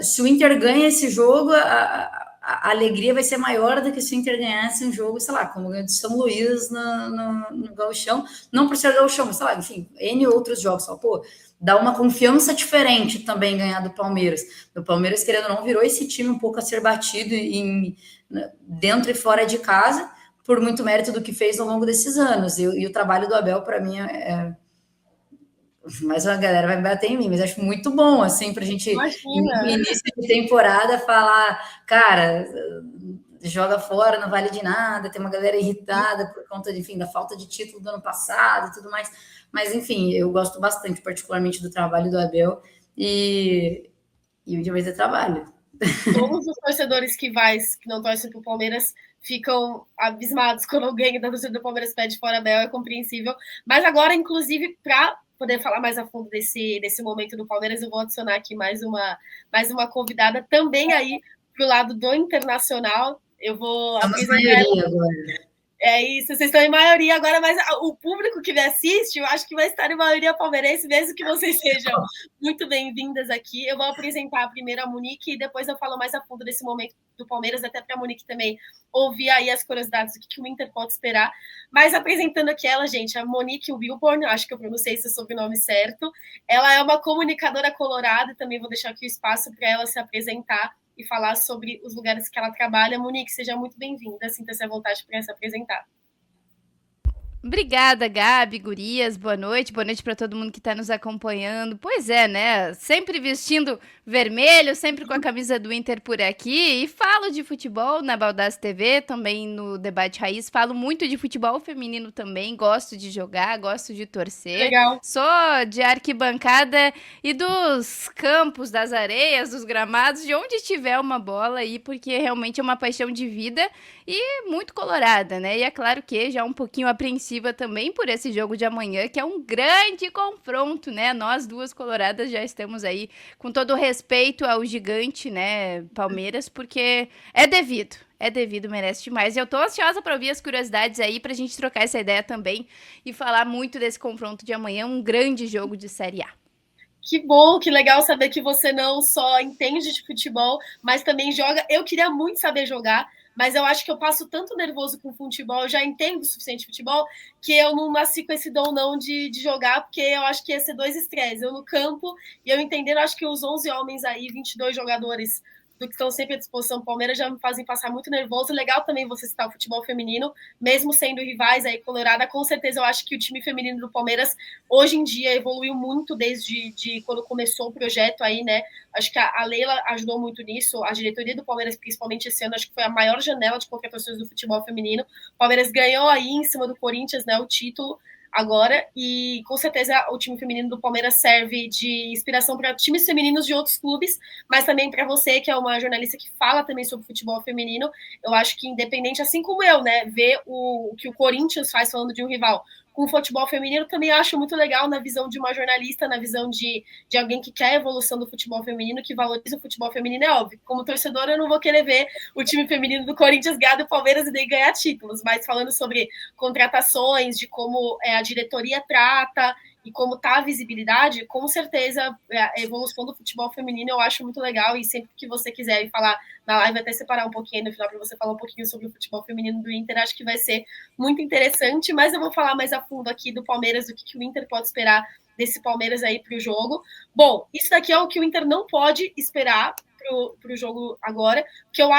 se o Inter ganha esse jogo, a alegria vai ser maior do que se o Inter ganhasse um jogo, sei lá, como o de São Luís no Gauchão, não por ser Gauchão, mas sei lá, enfim, N outros jogos, só, pô, dá uma confiança diferente também ganhar do Palmeiras. O Palmeiras, querendo ou não, virou esse time um pouco a ser batido dentro e fora de casa, por muito mérito do que fez ao longo desses anos. E o trabalho do Abel, para mim, mas a galera vai bater em mim, mas acho muito bom, assim, para a gente, no início de temporada, falar, cara, joga fora, não vale de nada, tem uma galera irritada por conta, enfim, da falta de título do ano passado e tudo mais. Mas, enfim, eu gosto bastante, particularmente, do trabalho do Abel e o dia vai ter trabalho. Todos os torcedores que não torcem para o Palmeiras ficam abismados quando alguém da torcida do Palmeiras pede fora Abel, é compreensível. Mas agora, inclusive, para poder falar mais a fundo desse momento do Palmeiras, eu vou adicionar aqui mais uma convidada também aí para o lado do Internacional. Eu vou apresentar ela. Agora. É isso, vocês estão em maioria agora, mas o público que me assiste, eu acho que vai estar em maioria palmeirense, mesmo que vocês sejam muito bem-vindas aqui. Eu vou apresentar primeiro a Monique e depois eu falo mais a fundo desse momento do Palmeiras, até para a Monique também ouvir aí as curiosidades do que o Inter pode esperar. Mas apresentando aqui ela, gente, a Monique Wilborn, acho que eu pronunciei esse sobrenome certo. Ela é uma comunicadora colorada, também vou deixar aqui o espaço para ela se apresentar e falar sobre os lugares que ela trabalha. Monique, seja muito bem-vinda, sinta-se à vontade para se apresentar. Obrigada, Gabi, gurias, boa noite para todo mundo que está nos acompanhando. Pois é, né? Sempre vestindo vermelho, sempre com a camisa do Inter por aqui. E falo de futebol na Baldaço TV, também no Debate Raiz. Falo muito de futebol feminino também. Gosto de jogar, gosto de torcer. Legal. Sou de arquibancada e dos campos, das areias, dos gramados, de onde tiver uma bola aí, porque realmente é uma paixão de vida e muito colorada, né? E é claro que já um pouquinho apreensiva também por esse jogo de amanhã, que é um grande confronto, né? Nós duas coloradas já estamos aí com todo o respeito ao gigante, né, Palmeiras, porque é devido, merece demais. E eu tô ansiosa para ouvir as curiosidades aí, pra gente trocar essa ideia também e falar muito desse confronto de amanhã, um grande jogo de Série A. Que bom, que legal saber que você não só entende de futebol, mas também joga. Eu queria muito saber jogar, mas eu acho que eu passo tanto nervoso com futebol, eu já entendo o suficiente de futebol, que eu não nasci com esse dom não de jogar, porque eu acho que ia ser dois estresses. Eu no campo e eu entendendo, acho que os 11 homens aí, 22 jogadores do que estão sempre à disposição do Palmeiras já me fazem passar muito nervoso. Legal também você citar o futebol feminino, mesmo sendo rivais aí, Colorada, com certeza eu acho que o time feminino do Palmeiras hoje em dia evoluiu muito desde quando começou o projeto aí, né? Acho que a Leila ajudou muito nisso, a diretoria do Palmeiras, principalmente esse ano, acho que foi a maior janela de contratações do futebol feminino. O Palmeiras ganhou aí em cima do Corinthians, né, o título agora, e com certeza o time feminino do Palmeiras serve de inspiração para times femininos de outros clubes, mas também para você, que é uma jornalista que fala também sobre futebol feminino. Eu acho que independente, assim como eu, né, ver o que o Corinthians faz falando de um rival com o futebol feminino, também acho muito legal na visão de uma jornalista, na visão de alguém que quer a evolução do futebol feminino, que valoriza o futebol feminino, é óbvio. Como torcedora, eu não vou querer ver o time feminino do Corinthians ganhar do Palmeiras e nem ganhar títulos, mas falando sobre contratações, de como a diretoria trata e como está a visibilidade, com certeza a evolução do futebol feminino eu acho muito legal, e sempre que você quiser falar na live, até separar um pouquinho no final para você falar um pouquinho sobre o futebol feminino do Inter, acho que vai ser muito interessante, mas eu vou falar mais a fundo aqui do Palmeiras, do que o Inter pode esperar desse Palmeiras aí para o jogo. Bom, isso daqui é o que o Inter não pode esperar para o jogo agora, porque o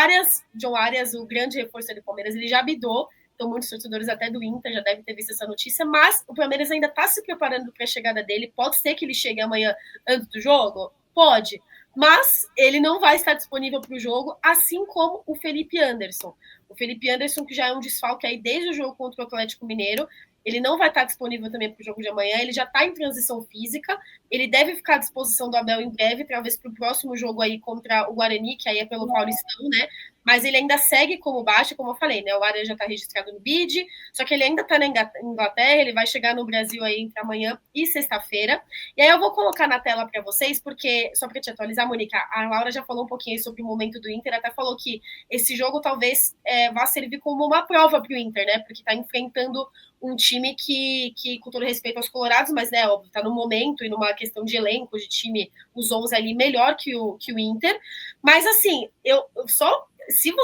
John Arias, o grande reforço do Palmeiras, ele já bidou. Então, muitos torcedores até do Inter já devem ter visto essa notícia, mas o Palmeiras ainda está se preparando para a chegada dele. Pode ser que ele chegue amanhã antes do jogo? Pode. Mas ele não vai estar disponível para o jogo, assim como o Felipe Anderson. O Felipe Anderson, que já é um desfalque aí desde o jogo contra o Atlético Mineiro, ele não vai estar disponível também para o jogo de amanhã, ele já está em transição física, ele deve ficar à disposição do Abel em breve, talvez para o próximo jogo aí contra o Guarani, que aí é pelo Paulistão, né? Mas ele ainda segue como baixo, como eu falei, né? O Arias já está registrado no BID, só que ele ainda está na Inglaterra, ele vai chegar no Brasil aí entre amanhã e sexta-feira. E aí eu vou colocar na tela para vocês, porque, só para te atualizar, Mônica, a Laura já falou um pouquinho sobre o momento do Inter, até falou que esse jogo talvez vá servir como uma prova para o Inter, né? Porque está enfrentando um time que, com todo respeito aos colorados, mas, né, óbvio, tá no momento e numa questão de elenco, de time, os 11 ali melhor que o Inter. Mas, assim, eu só se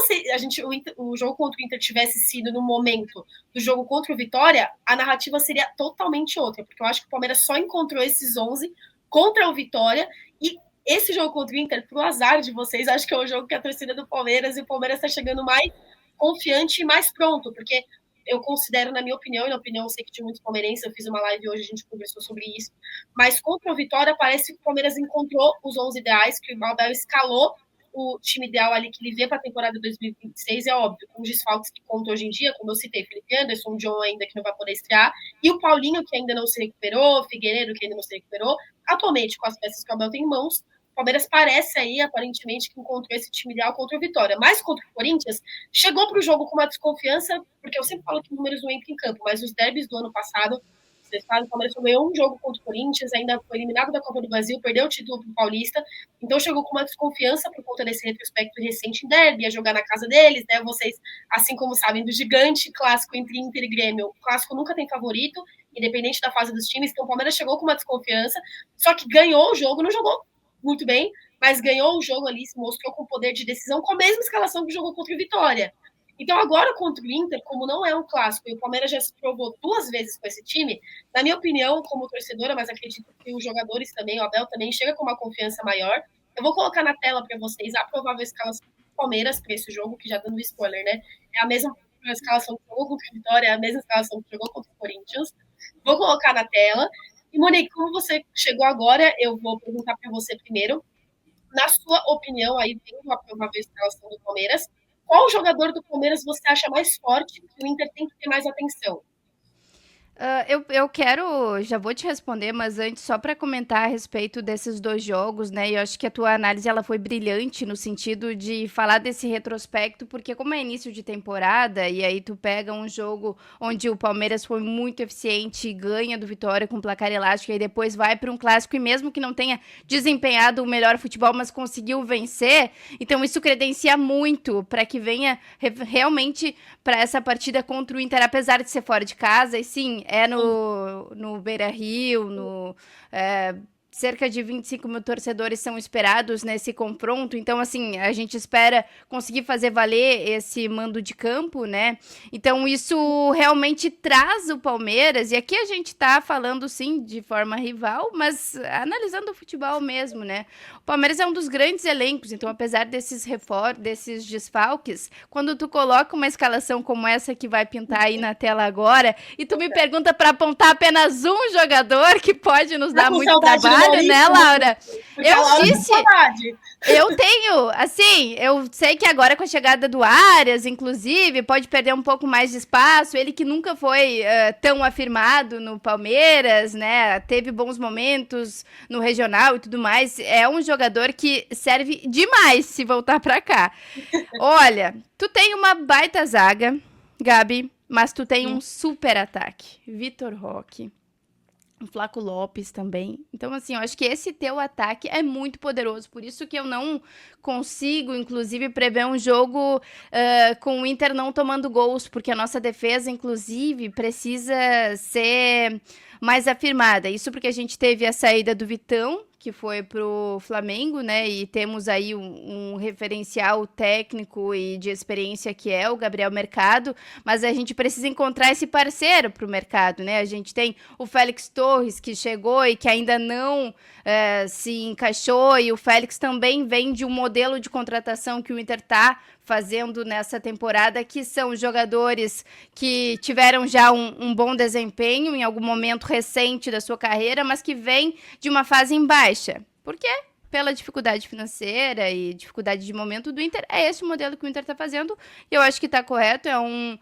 o jogo contra o Inter tivesse sido no momento do jogo contra o Vitória, a narrativa seria totalmente outra, porque eu acho que o Palmeiras só encontrou esses 11 contra o Vitória, e esse jogo contra o Inter, pro azar de vocês, acho que é o jogo que a torcida do Palmeiras, e o Palmeiras está chegando mais confiante e mais pronto, porque eu considero, na minha opinião, e na opinião eu sei que de muitos palmeirenses, eu fiz uma live hoje, a gente conversou sobre isso, mas contra o Vitória parece que o Palmeiras encontrou os 11 ideais, que o Abel escalou o time ideal ali que ele vê para a temporada 2026, é óbvio, com os desfalques que conta hoje em dia, como eu citei, Felipe Anderson, o John ainda que não vai poder estrear, e o Paulinho que ainda não se recuperou, Figueiredo que ainda não se recuperou, atualmente com as peças que o Abel tem em mãos, o Palmeiras parece aí, aparentemente, que encontrou esse time ideal contra o Vitória, mas contra o Corinthians, chegou para o jogo com uma desconfiança, porque eu sempre falo que números não entram em campo, mas os derbys do ano passado, vocês sabem, o Palmeiras ganhou um jogo contra o Corinthians, ainda foi eliminado da Copa do Brasil, perdeu o título para o Paulista, então chegou com uma desconfiança por conta desse retrospecto recente em derby, ia jogar na casa deles, né? Vocês, assim como sabem, do gigante clássico entre Inter e Grêmio, o clássico nunca tem favorito, independente da fase dos times, então o Palmeiras chegou com uma desconfiança, só que ganhou o jogo, não jogou muito bem, mas ganhou o jogo ali, se mostrou com poder de decisão, com a mesma escalação que jogou contra o Vitória. Então, agora contra o Inter, como não é um clássico, e o Palmeiras já se provou 2 vezes com esse time, na minha opinião, como torcedora, mas acredito que os jogadores também, o Abel também, chega com uma confiança maior. Eu vou colocar na tela para vocês a provável escalação do Palmeiras para esse jogo, que já dando spoiler, né? É a mesma a escalação que jogou contra a Vitória, é a mesma escalação que jogou contra o Corinthians. Vou colocar na tela. E, Monique, como você chegou agora, eu vou perguntar para você primeiro. Na sua opinião, aí vendo a provável escalação do Palmeiras, qual jogador do Palmeiras você acha mais forte que o Inter tem que ter mais atenção? Eu quero, já vou te responder, mas antes só para comentar a respeito desses 2 jogos, né? Eu acho que a tua análise ela foi brilhante no sentido de falar desse retrospecto, porque como é início de temporada e aí tu pega um jogo onde o Palmeiras foi muito eficiente e ganha do Vitória com placar elástico e aí depois vai para um clássico e mesmo que não tenha desempenhado o melhor futebol, mas conseguiu vencer, então isso credencia muito para que venha realmente para essa partida contra o Inter, apesar de ser fora de casa, e sim, é no Beira-Rio, cerca de 25 mil torcedores são esperados nesse confronto, então, assim, a gente espera conseguir fazer valer esse mando de campo, né? Então, isso realmente traz o Palmeiras, e aqui a gente tá falando, sim, de forma rival, mas analisando o futebol mesmo, né? O Palmeiras é um dos grandes elencos, então, apesar desses desses desfalques, quando tu coloca uma escalação como essa que vai pintar aí na tela agora, e tu me pergunta para apontar apenas um jogador que pode nos dar muito trabalho, né, Laura? Eu disse, eu tenho, assim, eu sei que agora com a chegada do Arias, inclusive, pode perder um pouco mais de espaço, ele que nunca foi tão afirmado no Palmeiras, né, teve bons momentos no regional e tudo mais, é um jogador que serve demais se voltar pra cá. Olha, tu tem uma baita zaga, Gabi, mas tu tem um super ataque, Vitor Roque. O Flaco Lopes também. Então, assim, eu acho que esse teu ataque é muito poderoso. Por isso que eu não consigo, inclusive, prever um jogo com o Inter não tomando gols, porque a nossa defesa, inclusive, precisa ser mais afirmada. Isso porque a gente teve a saída do Vitão, que foi pro Flamengo, né, e temos aí um referencial técnico e de experiência que é o Gabriel Mercado, mas a gente precisa encontrar esse parceiro pro mercado, né, a gente tem o Félix Torres, que chegou e que ainda não se encaixou, e o Félix também vem de um modelo de contratação que o Inter tá fazendo nessa temporada, que são jogadores que tiveram já um bom desempenho em algum momento recente da sua carreira, mas que vêm de uma fase em baixa. Por quê? Pela dificuldade financeira e dificuldade de momento do Inter, é esse o modelo que o Inter está fazendo, e eu acho que está correto, é um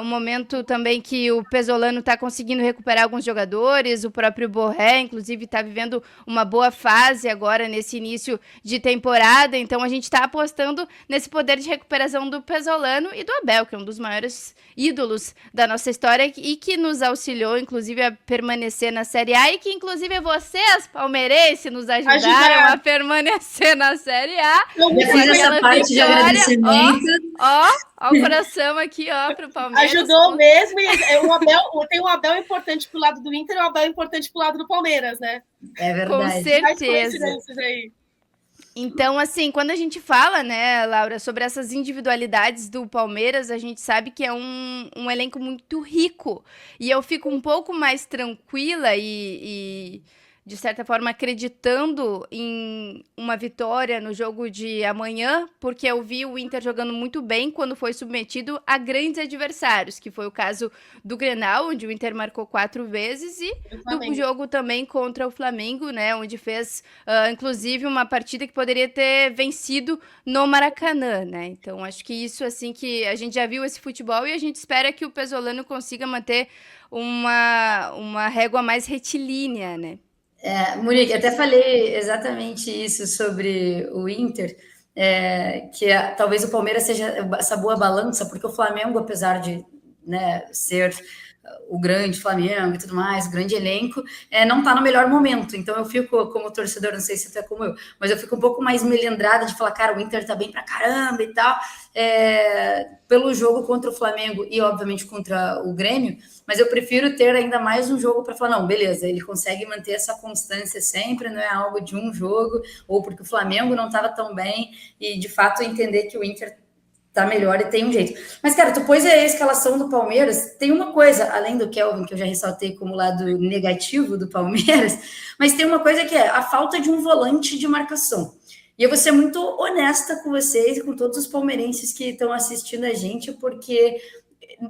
momento também que o Pesolano está conseguindo recuperar alguns jogadores, o próprio Borré, inclusive, está vivendo uma boa fase agora nesse início de temporada, então a gente está apostando nesse poder de recuperação do Pesolano e do Abel, que é um dos maiores ídolos da nossa história e que nos auxiliou, inclusive, a permanecer na Série A, e que, inclusive, vocês, palmeirenses, nos ajudaram a permanecer na Série A. Eu fiz essa parte de agradecimento. Ó o coração aqui, ó, pro Palmeiras. Ajudou mesmo, e tem um Abel importante pro lado do Inter e um Abel importante pro lado do Palmeiras, né? É verdade. Com certeza. Então, assim, quando a gente fala, né, Laura, sobre essas individualidades do Palmeiras, a gente sabe que é um elenco muito rico. E eu fico um pouco mais tranquila e de certa forma, acreditando em uma vitória no jogo de amanhã, porque eu vi o Inter jogando muito bem quando foi submetido a grandes adversários, que foi o caso do Grenal, onde o Inter marcou 4 vezes, e do jogo também contra o Flamengo, né, onde fez, inclusive, uma partida que poderia ter vencido no Maracanã, né, então acho que isso, assim, que a gente já viu esse futebol e a gente espera que o Pesolano consiga manter uma régua mais retilínea, né. Monique, até falei exatamente isso sobre o Inter, que talvez o Palmeiras seja essa boa balança, porque o Flamengo, apesar de, né, ser o grande Flamengo e tudo mais, o grande elenco, não está no melhor momento. Então eu fico, como torcedor, não sei se tu é como eu, mas eu fico um pouco mais melindrada de falar, cara, o Inter tá bem pra caramba e tal, pelo jogo contra o Flamengo e, obviamente, contra o Grêmio, mas eu prefiro ter ainda mais um jogo para falar, não, beleza, ele consegue manter essa constância sempre, não é algo de um jogo, ou porque o Flamengo não estava tão bem, e, de fato, entender que o Inter tá melhor e tem um jeito. Mas, cara, tu pôs a escalação do Palmeiras, tem uma coisa, além do Kelvin, que eu já ressaltei como lado negativo do Palmeiras, mas tem uma coisa que é a falta de um volante de marcação. E eu vou ser muito honesta com vocês e com todos os palmeirenses que estão assistindo a gente, porque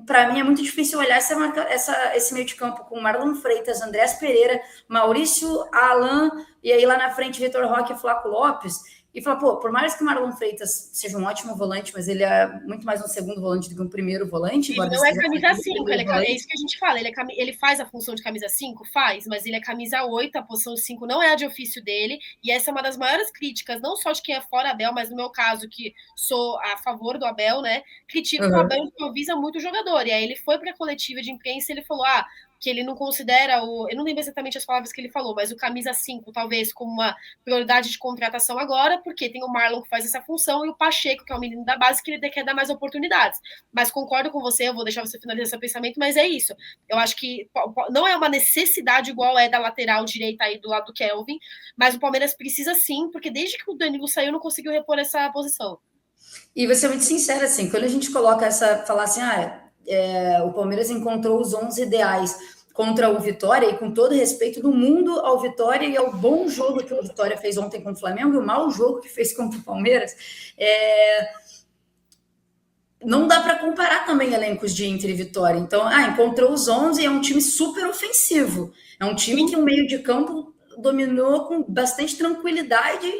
para mim é muito difícil olhar esse meio de campo com Marlon Freitas, Andrés Pereira, Maurício, Alan, e aí lá na frente Vitor Roque e Flaco Lopes, e falar, pô, por mais que o Marlon Freitas seja um ótimo volante, mas ele é muito mais um segundo volante do que um primeiro volante. Ele não é camisa 5, é isso que a gente fala, ele faz a função de camisa 5? Faz, mas ele é camisa 8, a posição 5 não é a de ofício dele, e essa é uma das maiores críticas, não só de quem é fora Abel, mas no meu caso, que sou a favor do Abel, né, critico que o Abel improvisa muito o jogador, e aí ele foi para a coletiva de imprensa e ele falou, que ele não considera eu não lembro exatamente as palavras que ele falou, mas o camisa 5 talvez como uma prioridade de contratação agora, porque tem o Marlon que faz essa função e o Pacheco, que é o menino da base, que ele quer dar mais oportunidades. Mas concordo com você, eu vou deixar você finalizar seu pensamento, mas é isso. Eu acho que não é uma necessidade igual é da lateral direita aí do lado do Kelvin, mas o Palmeiras precisa sim, porque desde que o Danilo saiu não conseguiu repor essa posição. E vou ser muito sincera, assim, quando a gente coloca falar assim, o Palmeiras encontrou os 11 ideais contra o Vitória, e com todo respeito do mundo ao Vitória e ao bom jogo que o Vitória fez ontem contra o Flamengo e o mau jogo que fez contra o Palmeiras, não dá para comparar também elencos de Inter e Vitória. Então, encontrou os 11 e é um time super ofensivo. É um time que o meio de campo dominou com bastante tranquilidade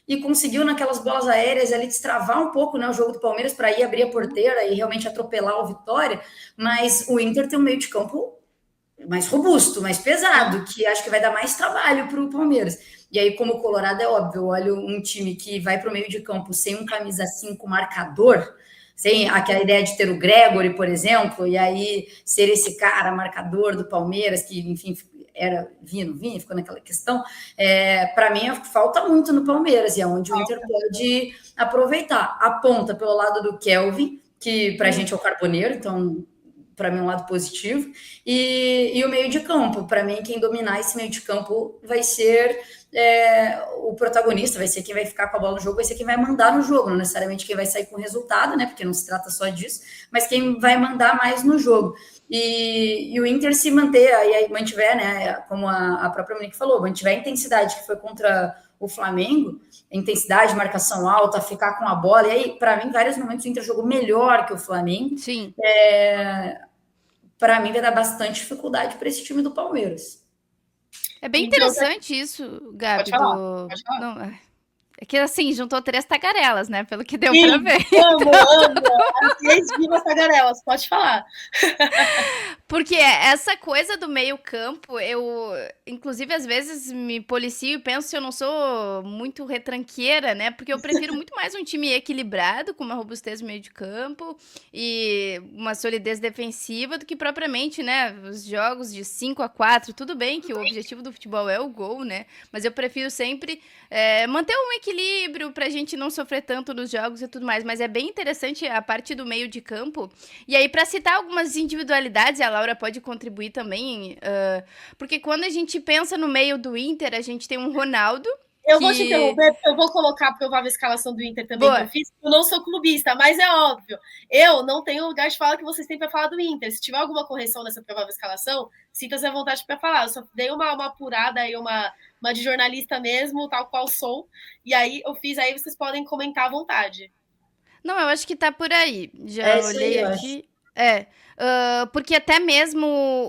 e conseguiu naquelas bolas aéreas ali destravar um pouco, né, o jogo do Palmeiras para ir abrir a porteira e realmente atropelar o Vitória, mas o Inter tem um meio de campo mais robusto, mais pesado, que acho que vai dar mais trabalho para o Palmeiras. E aí, como o Colorado, é óbvio, eu olho um time que vai para o meio de campo sem um camisa 5 marcador, sem aquela ideia de ter o Gregory, por exemplo, e aí ser esse cara marcador do Palmeiras, que, enfim, vinha, ficou naquela questão, para mim falta muito no Palmeiras, e é onde o Inter pode aproveitar. A ponta pelo lado do Kelvin, que para a gente é o carboneiro, então para mim é um lado positivo, e o meio de campo, para mim quem dominar esse meio de campo vai ser o protagonista, vai ser quem vai ficar com a bola no jogo, vai ser quem vai mandar no jogo, não necessariamente quem vai sair com o resultado, né, porque não se trata só disso, mas quem vai mandar mais no jogo. E o Inter se manter, aí mantiver, né, como a própria Monique falou, mantiver a intensidade que foi contra o Flamengo, intensidade, marcação alta, ficar com a bola, e aí, para mim, em vários momentos o Inter jogou melhor que o Flamengo. Sim. Para mim vai dar bastante dificuldade para esse time do Palmeiras. É bem interessante isso, Gabi. Pode falar. Não, é que assim, juntou 3 tagarelas, né? Pelo que deu para ver. Amo. As 3 vivas tagarelas, pode falar. Porque essa coisa do meio campo, eu, inclusive, às vezes me policio e penso se eu não sou muito retranqueira, né? Porque eu prefiro muito mais um time equilibrado, com uma robustez no meio de campo e uma solidez defensiva, do que propriamente, né? Os jogos de 5-4, tudo bem que o objetivo do futebol é o gol, né? Mas eu prefiro sempre manter um equilíbrio pra gente não sofrer tanto nos jogos e tudo mais. Mas é bem interessante a parte do meio de campo. E aí, pra citar algumas individualidades, a Laura pode contribuir também, porque quando a gente pensa no meio do Inter, a gente tem um Ronaldo. Eu vou te interromper, porque eu vou colocar a provável escalação do Inter também. Que eu fiz. Eu não sou clubista, mas é óbvio. Eu não tenho lugar de fala que vocês têm para falar do Inter. Se tiver alguma correção nessa provável escalação, sinta-se à vontade para falar. Eu só dei uma apurada aí, uma de jornalista mesmo, tal qual sou. E aí eu fiz, aí vocês podem comentar à vontade. Não, eu acho que tá por aí. Já olhei aqui. Porque até mesmo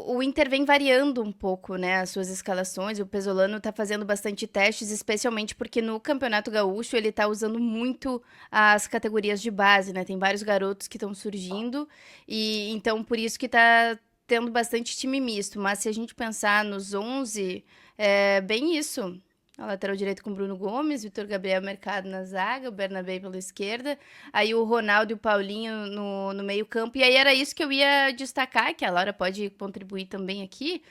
o Inter vem variando um pouco, né, as suas escalações. O Pesolano tá fazendo bastante testes, especialmente porque no Campeonato Gaúcho ele tá usando muito as categorias de base, né? Tem vários garotos que estão surgindo, e então por isso que tá tendo bastante time misto. Mas se a gente pensar nos 11, é bem isso. A lateral direito com Bruno Gomes, Vitor Gabriel Mercado na zaga, o Bernabé pela esquerda, aí o Ronaldo e o Paulinho no meio campo, e aí era isso que eu ia destacar, que a Laura pode contribuir também aqui,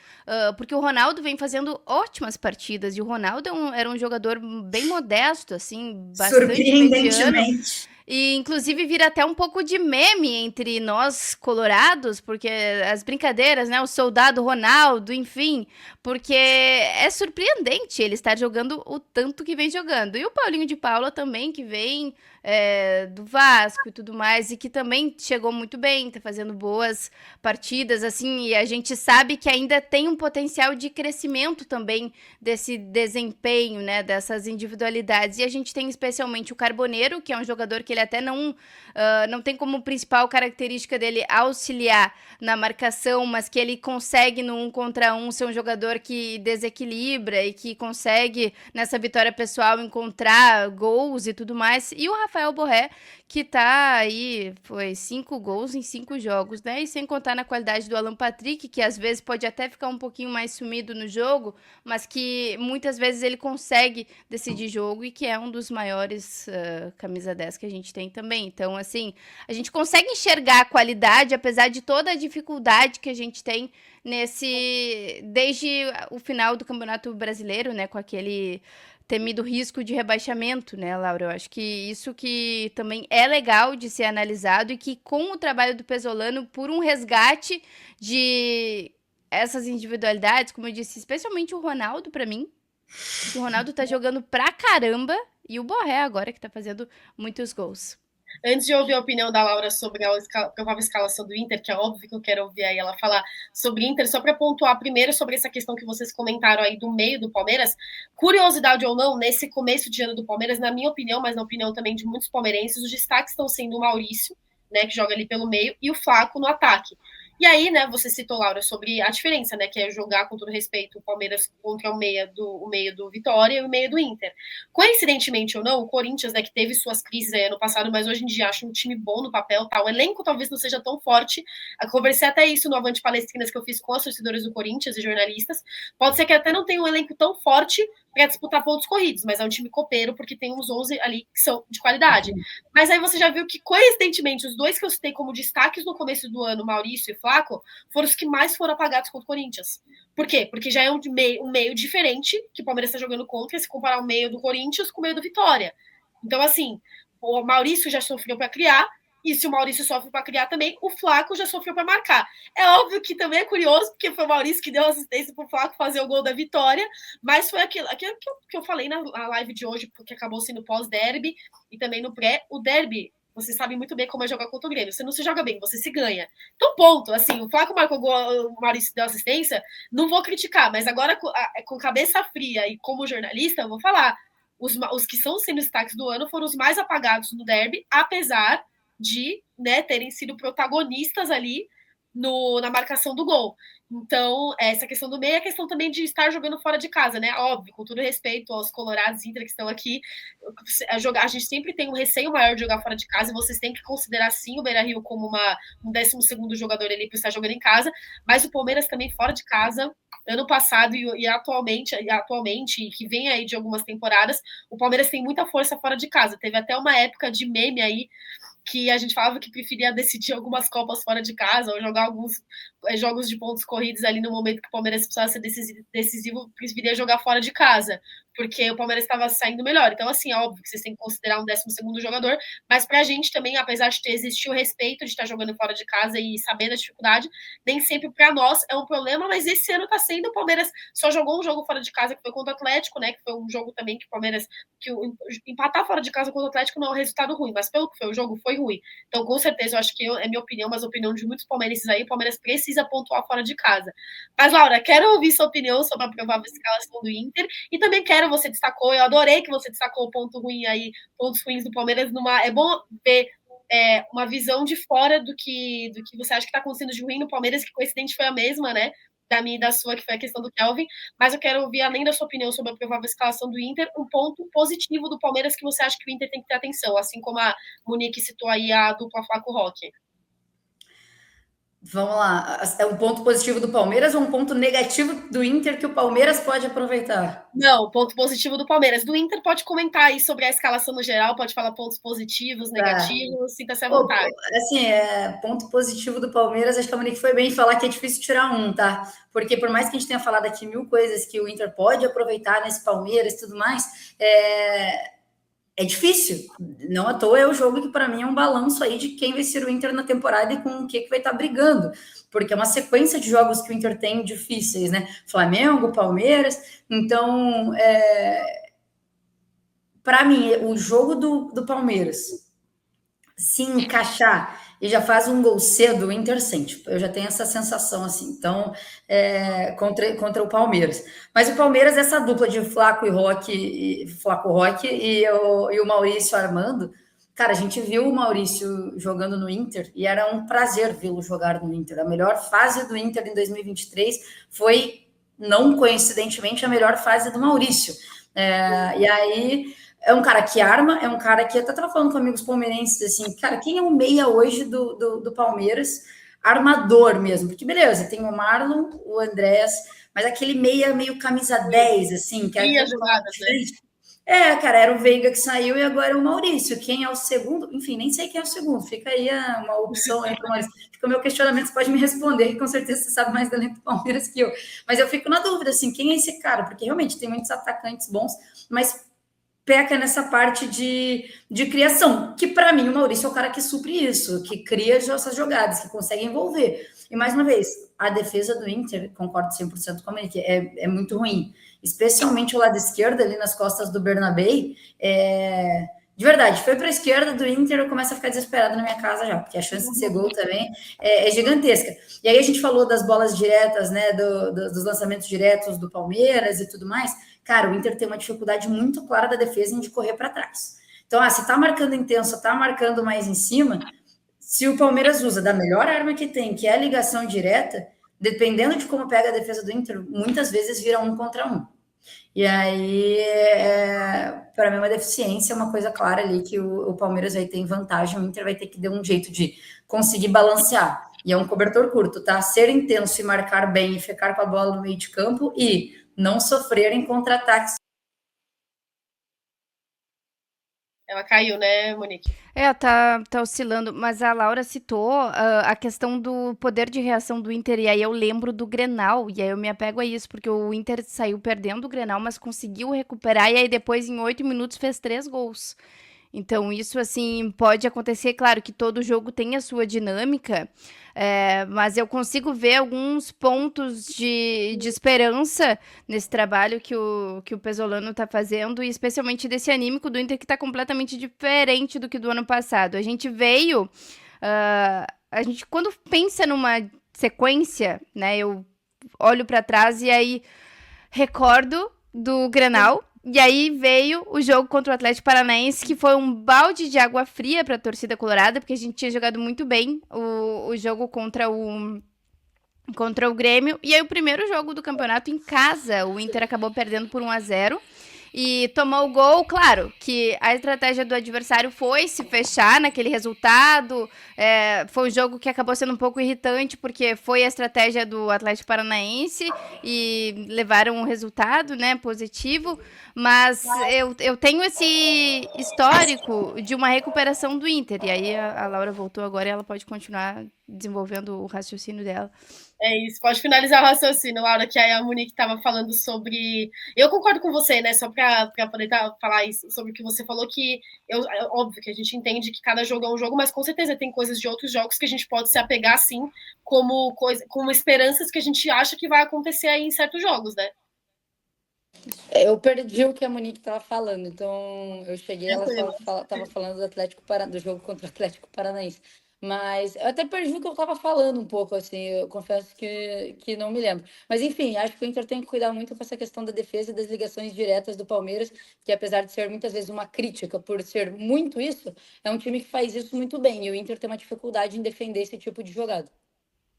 porque o Ronaldo vem fazendo ótimas partidas, e o Ronaldo era um jogador bem modesto, assim, bastante mediano. E, inclusive, vira até um pouco de meme entre nós colorados, porque as brincadeiras, né? O soldado Ronaldo, enfim, porque é surpreendente ele estar jogando o tanto que vem jogando. E o Paulinho de Paula também, que vem do Vasco e tudo mais, e que também chegou muito bem, tá fazendo boas partidas, assim, e a gente sabe que ainda tem um potencial de crescimento também desse desempenho, né, dessas individualidades. E a gente tem especialmente o Carboneiro, que é um jogador que ele até não tem como principal característica dele auxiliar na marcação, mas que ele consegue no 1 contra 1 ser um jogador que desequilibra e que consegue, nessa vitória pessoal, encontrar gols e tudo mais. E o Rafael Borré, que tá aí, foi 5 gols em 5 jogos, né? E sem contar na qualidade do Alan Patrick, que às vezes pode até ficar um pouquinho mais sumido no jogo, mas que muitas vezes ele consegue decidir jogo e que é um dos maiores camisa 10 que a gente tem também. Então, assim, a gente consegue enxergar a qualidade, apesar de toda a dificuldade que a gente tem desde o final do Campeonato Brasileiro, né, com aquele temido risco de rebaixamento, né, Laura? Eu acho que isso que também é legal de ser analisado e que com o trabalho do Pesolano, por um resgate de essas individualidades, como eu disse, especialmente o Ronaldo, pra mim, porque o Ronaldo tá jogando pra caramba e o Borré agora que tá fazendo muitos gols. Antes de ouvir a opinião da Laura sobre a provável escalação do Inter, que é óbvio que eu quero ouvir aí ela falar sobre Inter, só para pontuar primeiro sobre essa questão que vocês comentaram aí do meio do Palmeiras, curiosidade ou não, nesse começo de ano do Palmeiras, na minha opinião, mas na opinião também de muitos palmeirenses, os destaques estão sendo o Maurício, né, que joga ali pelo meio, e o Flaco no ataque. E aí, né, você citou, Laura, sobre a diferença, né, que é jogar, com todo respeito, o Palmeiras contra o meio do Vitória e o meio do Inter. Coincidentemente ou não, o Corinthians, né, que teve suas crises aí ano passado, mas hoje em dia acho um time bom no papel, tá? O elenco talvez não seja tão forte. Eu conversei até isso no Avante Palestrinas que eu fiz com os torcedores do Corinthians e jornalistas. Pode ser que até não tenha um elenco tão forte para disputar pontos corridos, mas é um time copeiro porque tem uns 11 ali que são de qualidade. Mas aí você já viu que, coincidentemente, os dois que eu citei como destaques no começo do ano, Maurício e Flaco, foram os que mais foram apagados contra o Corinthians. Por quê? Porque já é um meio diferente que o Palmeiras está jogando contra, se comparar o meio do Corinthians com o meio do Vitória. Então, assim, o Maurício já sofreu para criar, e se o Maurício sofre para criar também, o Flaco já sofreu para marcar. É óbvio que também é curioso, porque foi o Maurício que deu assistência para o Flaco fazer o gol da vitória, mas foi aquilo que eu falei na live de hoje, porque acabou sendo pós-derby e também no pré. O derby, vocês sabem muito bem como é jogar contra o Grêmio. Você não se joga bem, você se ganha. Então, ponto. Assim, o Flaco marcou o gol, o Maurício deu assistência, não vou criticar, mas agora com cabeça fria e como jornalista, eu vou falar. Os que são sendo destaques do ano foram os mais apagados no derby, apesar de, né, terem sido protagonistas ali na marcação do gol. Então, essa questão do meio é a questão também de estar jogando fora de casa, né? Óbvio, com todo respeito aos colorados Inter que estão aqui, a gente sempre tem um receio maior de jogar fora de casa, e vocês têm que considerar, sim, o Beira-Rio como um 12º jogador ali para estar jogando em casa, mas o Palmeiras também fora de casa, ano passado e atualmente, que vem aí de algumas temporadas, o Palmeiras tem muita força fora de casa. Teve até uma época de meme aí, que a gente falava que preferia decidir algumas Copas fora de casa ou jogar alguns jogos de pontos corridos ali no momento que o Palmeiras precisava ser decisivo, preferia jogar fora de casa, porque o Palmeiras estava saindo melhor. Então, assim, é óbvio que vocês têm que considerar um 12º jogador, mas pra gente também, apesar de existir o respeito de estar jogando fora de casa e saber da dificuldade, nem sempre pra nós é um problema, mas esse ano tá sendo. O Palmeiras só jogou um jogo fora de casa, que foi contra o Atlético, né, que foi um jogo também que o Palmeiras, empatar fora de casa contra o Atlético não é um resultado ruim, mas pelo que foi o jogo, foi ruim. Então, com certeza, eu acho que é minha opinião, mas a opinião de muitos palmeirenses aí, o Palmeiras precisa pontuar fora de casa. Mas, Laura, quero ouvir sua opinião sobre a provável escalação do Inter, e também você destacou, eu adorei que você destacou o ponto ruim aí, pontos ruins do Palmeiras, é bom ver uma visão de fora do que você acha que está acontecendo de ruim no Palmeiras, que coincidente foi a mesma, né? Da minha e da sua, que foi a questão do Kelvin, mas eu quero ouvir, além da sua opinião sobre a provável escalação do Inter, um ponto positivo do Palmeiras que você acha que o Inter tem que ter atenção, assim como a Monique citou aí a dupla Flaco Roque. Vamos lá, é um ponto positivo do Palmeiras ou um ponto negativo do Inter que o Palmeiras pode aproveitar? Não, ponto positivo do Palmeiras. Do Inter pode comentar aí sobre a escalação no geral, pode falar pontos positivos, negativos, sinta-se à vontade. Assim, ponto positivo do Palmeiras, acho que a Monique foi bem falar que é difícil tirar um, tá? Porque por mais que a gente tenha falado aqui 1000 coisas que o Inter pode aproveitar nesse Palmeiras e tudo mais, é difícil. Não à toa é o jogo que, para mim, é um balanço aí de quem vai ser o Inter na temporada e com o que vai estar brigando. Porque é uma sequência de jogos que o Inter tem difíceis, né? Flamengo, Palmeiras. Então, para mim, o jogo do Palmeiras se encaixar e já faz um gol cedo, o Inter sente. Eu já tenho essa sensação assim. Então, contra o Palmeiras. Mas o Palmeiras, essa dupla de Flaco Roque e o Maurício Armando, cara, a gente viu o Maurício jogando no Inter e era um prazer vê-lo jogar no Inter. A melhor fase do Inter em 2023 foi, não coincidentemente, a melhor fase do Maurício. E aí é um cara que arma, é um cara que até estava falando com amigos palmeirenses assim, cara, quem é o meia hoje do Palmeiras? Armador mesmo, porque beleza, tem o Marlon, o Andrés, mas aquele meia meio camisa 10, assim, que é jogadas, né? Cara, era o Veiga que saiu e agora é o Maurício. Quem é o segundo? Enfim, nem sei quem é o segundo. Fica aí uma opção aí para o Maurício. Fica o meu questionamento, você pode me responder, que com certeza você sabe mais da do Palmeiras que eu. Mas eu fico na dúvida, assim, quem é esse cara? Porque realmente tem muitos atacantes bons, mas peca nessa parte de criação, que para mim o Maurício é o cara que supre isso, que cria essas jogadas, que consegue envolver. E mais uma vez, a defesa do Inter, concordo 100% com ele, que é muito ruim, especialmente o lado esquerdo, ali nas costas do Bernabé, de verdade, foi para a esquerda do Inter, eu começo a ficar desesperado na minha casa já, porque a chance de ser gol também é gigantesca. E aí a gente falou das bolas diretas, né, dos lançamentos diretos do Palmeiras e tudo mais. Cara, o Inter tem uma dificuldade muito clara da defesa de correr para trás. Então, se tá marcando intenso, tá marcando mais em cima, se o Palmeiras usa da melhor arma que tem, que é a ligação direta, dependendo de como pega a defesa do Inter, muitas vezes vira 1 contra 1. E aí, para mim, uma deficiência, uma coisa clara ali que o Palmeiras vai ter em vantagem, o Inter vai ter que dar um jeito de conseguir balancear. E é um cobertor curto, tá? Ser intenso e marcar bem e ficar com a bola no meio de campo e não sofrer em contra-ataques. Ela caiu, né, Monique? Tá oscilando, mas a Laura citou a questão do poder de reação do Inter, e aí eu lembro do Grenal, e aí eu me apego a isso, porque o Inter saiu perdendo o Grenal, mas conseguiu recuperar, e aí depois, em 8 minutos, fez 3 gols. Então, isso, assim, pode acontecer. Claro que todo jogo tem a sua dinâmica, mas eu consigo ver alguns pontos de esperança nesse trabalho que o Pesolano tá fazendo, e especialmente desse anímico do Inter, que tá completamente diferente do que do ano passado. A gente veio... a gente, quando pensa numa sequência, né, eu olho para trás e aí recordo do Grenal. E aí veio o jogo contra o Atlético Paranaense, que foi um balde de água fria para a torcida colorada, porque a gente tinha jogado muito bem o jogo contra o Grêmio. E aí o primeiro jogo do campeonato em casa, o Inter acabou perdendo por 1-0. E tomou o gol, claro, que a estratégia do adversário foi se fechar naquele resultado. Foi um jogo que acabou sendo um pouco irritante, porque foi a estratégia do Atlético Paranaense e levaram um resultado, né, positivo. Mas eu tenho esse histórico de uma recuperação do Inter. E aí a Laura voltou agora e ela pode continuar desenvolvendo o raciocínio dela. É isso, pode finalizar o raciocínio, Laura, que aí a Monique estava falando sobre... Eu concordo com você, né, só para poder falar isso, sobre o que você falou, que óbvio que a gente entende que cada jogo é um jogo, mas com certeza tem coisas de outros jogos que a gente pode se apegar, sim, como esperanças que a gente acha que vai acontecer aí em certos jogos, né? Eu perdi o que a Monique estava falando, então eu cheguei, ela estava falando do jogo contra o Atlético Paranaense. Mas eu até perdi o que eu estava falando um pouco, assim, eu confesso que não me lembro. Mas, enfim, acho que o Inter tem que cuidar muito com essa questão da defesa e das ligações diretas do Palmeiras, que apesar de ser muitas vezes uma crítica por ser muito isso, é um time que faz isso muito bem, e o Inter tem uma dificuldade em defender esse tipo de jogada.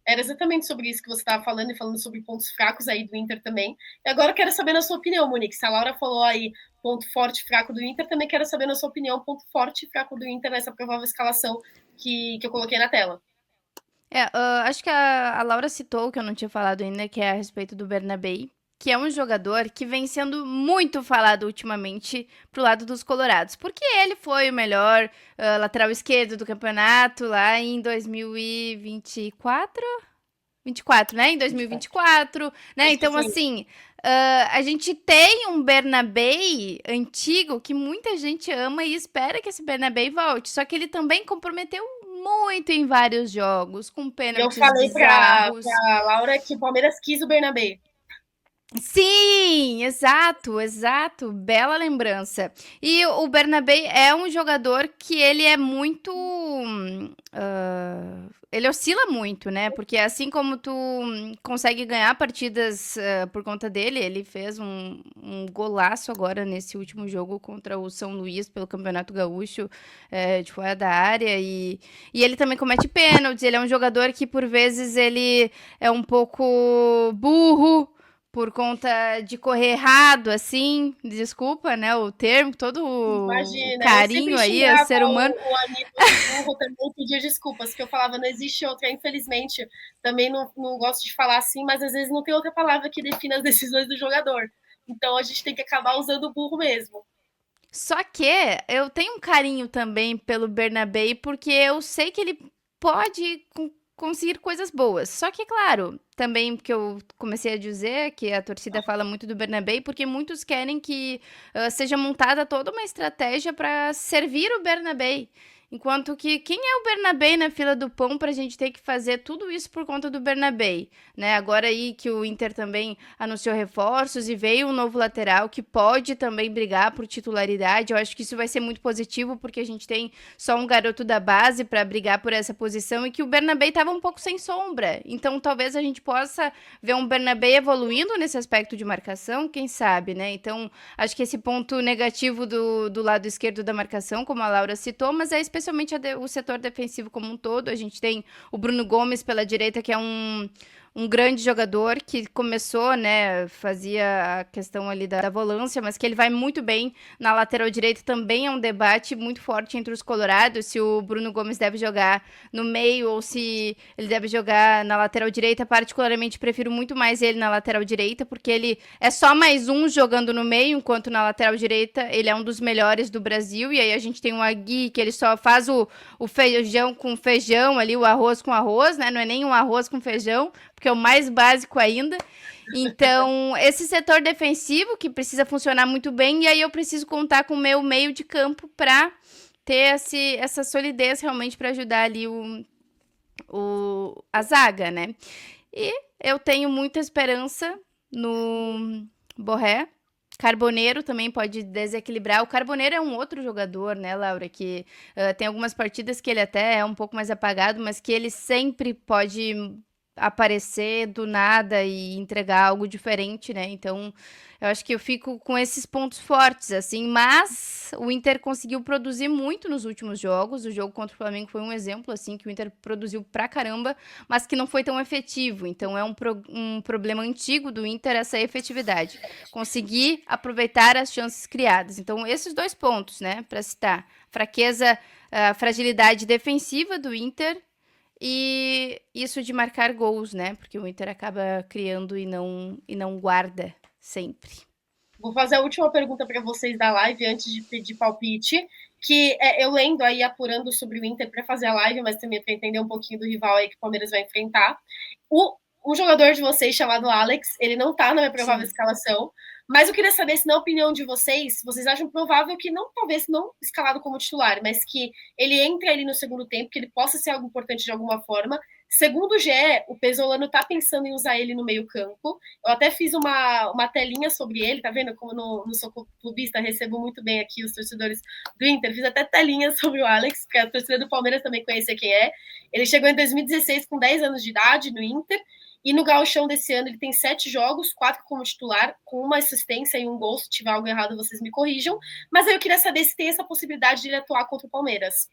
Era exatamente sobre isso que você estava falando, e falando sobre pontos fracos aí do Inter também. E agora eu quero saber na sua opinião, Monique. Se a Laura falou aí ponto forte e fraco do Inter, também quero saber na sua opinião ponto forte e fraco do Inter nessa provável escalação que eu coloquei na tela. Acho que a Laura citou, que eu não tinha falado ainda, que é a respeito do Bernabé, que é um jogador que vem sendo muito falado ultimamente pro lado dos colorados, porque ele foi o melhor lateral esquerdo do campeonato lá em 2024? 24, né? Em 2024, né? Acho Então, que sim. assim, a gente tem um Bernabé antigo que muita gente ama e espera que esse Bernabé volte, só que ele também comprometeu muito em vários jogos, com Eu pênaltis falei pra bizarros. Laura que o Palmeiras quis o Bernabé. Sim, exato, exato, bela lembrança. E o Bernabé é um jogador que ele é muito, ele oscila muito, né? Porque assim como tu consegue ganhar partidas por conta dele, ele fez um golaço agora nesse último jogo contra o São Luís pelo Campeonato Gaúcho, de fora da área, e ele também comete pênaltis. Ele é um jogador que por vezes ele é um pouco burro por conta de correr errado, assim, desculpa, né, o termo, todo o Imagina, eu sempre carinho aí a xingava ser humano. o amigo de burro também, pedia desculpas, que eu falava, não existe outra, infelizmente, também não gosto de falar assim, mas às vezes não tem outra palavra que defina as decisões do jogador. Então a gente tem que acabar usando o burro mesmo. Só que eu tenho um carinho também pelo Bernabé, porque eu sei que ele pode conseguir coisas boas. Só que, claro, também que eu comecei a dizer que a torcida fala muito do Bernabé, porque muitos querem que seja montada toda uma estratégia para servir o Bernabé. Enquanto que quem é o Bernabé na fila do pão para a gente ter que fazer tudo isso por conta do Bernabé, né? Agora aí que o Inter também anunciou reforços e veio um novo lateral que pode também brigar por titularidade. Eu acho que isso vai ser muito positivo porque a gente tem só um garoto da base para brigar por essa posição e que o Bernabé estava um pouco sem sombra. Então talvez a gente possa ver um Bernabé evoluindo nesse aspecto de marcação, quem sabe, né? Então acho que esse ponto negativo do lado esquerdo da marcação, como a Laura citou, mas é especialmente o setor defensivo como um todo. A gente tem o Bruno Gomes pela direita, que é um grande jogador que começou, né, fazia a questão ali da volância, mas que ele vai muito bem na lateral direita. Também é um debate muito forte entre os colorados, se o Bruno Gomes deve jogar no meio ou se ele deve jogar na lateral direita. Particularmente, prefiro muito mais ele na lateral direita, porque ele é só mais um jogando no meio, enquanto na lateral direita ele é um dos melhores do Brasil. E aí a gente tem um Agui, que ele só faz o feijão com feijão ali, o arroz com arroz, né? Não é nem um arroz com feijão, porque é o mais básico ainda. Então, esse setor defensivo que precisa funcionar muito bem, e aí eu preciso contar com o meu meio de campo para ter essa solidez realmente para ajudar ali a zaga, né? E eu tenho muita esperança no Borré. Carboneiro também pode desequilibrar. O Carboneiro é um outro jogador, né, Laura? Que tem algumas partidas que ele até é um pouco mais apagado, mas que ele sempre pode aparecer do nada e entregar algo diferente, né? Então, eu acho que eu fico com esses pontos fortes, assim, mas o Inter conseguiu produzir muito nos últimos jogos. O jogo contra o Flamengo foi um exemplo, assim, que o Inter produziu pra caramba, mas que não foi tão efetivo. Então, é um problema antigo do Inter essa efetividade. Conseguir aproveitar as chances criadas. Então, esses dois pontos, né, pra citar. Fraqueza, fragilidade defensiva do Inter e isso de marcar gols, né? Porque o Inter acaba criando e não guarda sempre. Vou fazer a última pergunta para vocês da live antes de pedir palpite, que eu lendo aí, apurando sobre o Inter para fazer a live, mas também para entender um pouquinho do rival aí que o Palmeiras vai enfrentar. Um jogador de vocês chamado Alex, ele não tá na minha provável escalação, mas eu queria saber se, na opinião de vocês, vocês acham provável que não, talvez não escalado como titular, mas que ele entre ali no segundo tempo, que ele possa ser algo importante de alguma forma. Segundo o GE, o Pesolano tá pensando em usar ele no meio-campo. Eu até fiz uma telinha sobre ele, tá vendo? Como no Sou Clubista recebo muito bem aqui os torcedores do Inter. Fiz até telinha sobre o Alex, porque a torcida do Palmeiras também conhecia quem é. Ele chegou em 2016 com 10 anos de idade no Inter. E no Gauchão desse ano ele tem 7 jogos, 4 como titular, com uma assistência e um gol. Se tiver algo errado, vocês me corrijam. Mas aí eu queria saber se tem essa possibilidade de ele atuar contra o Palmeiras.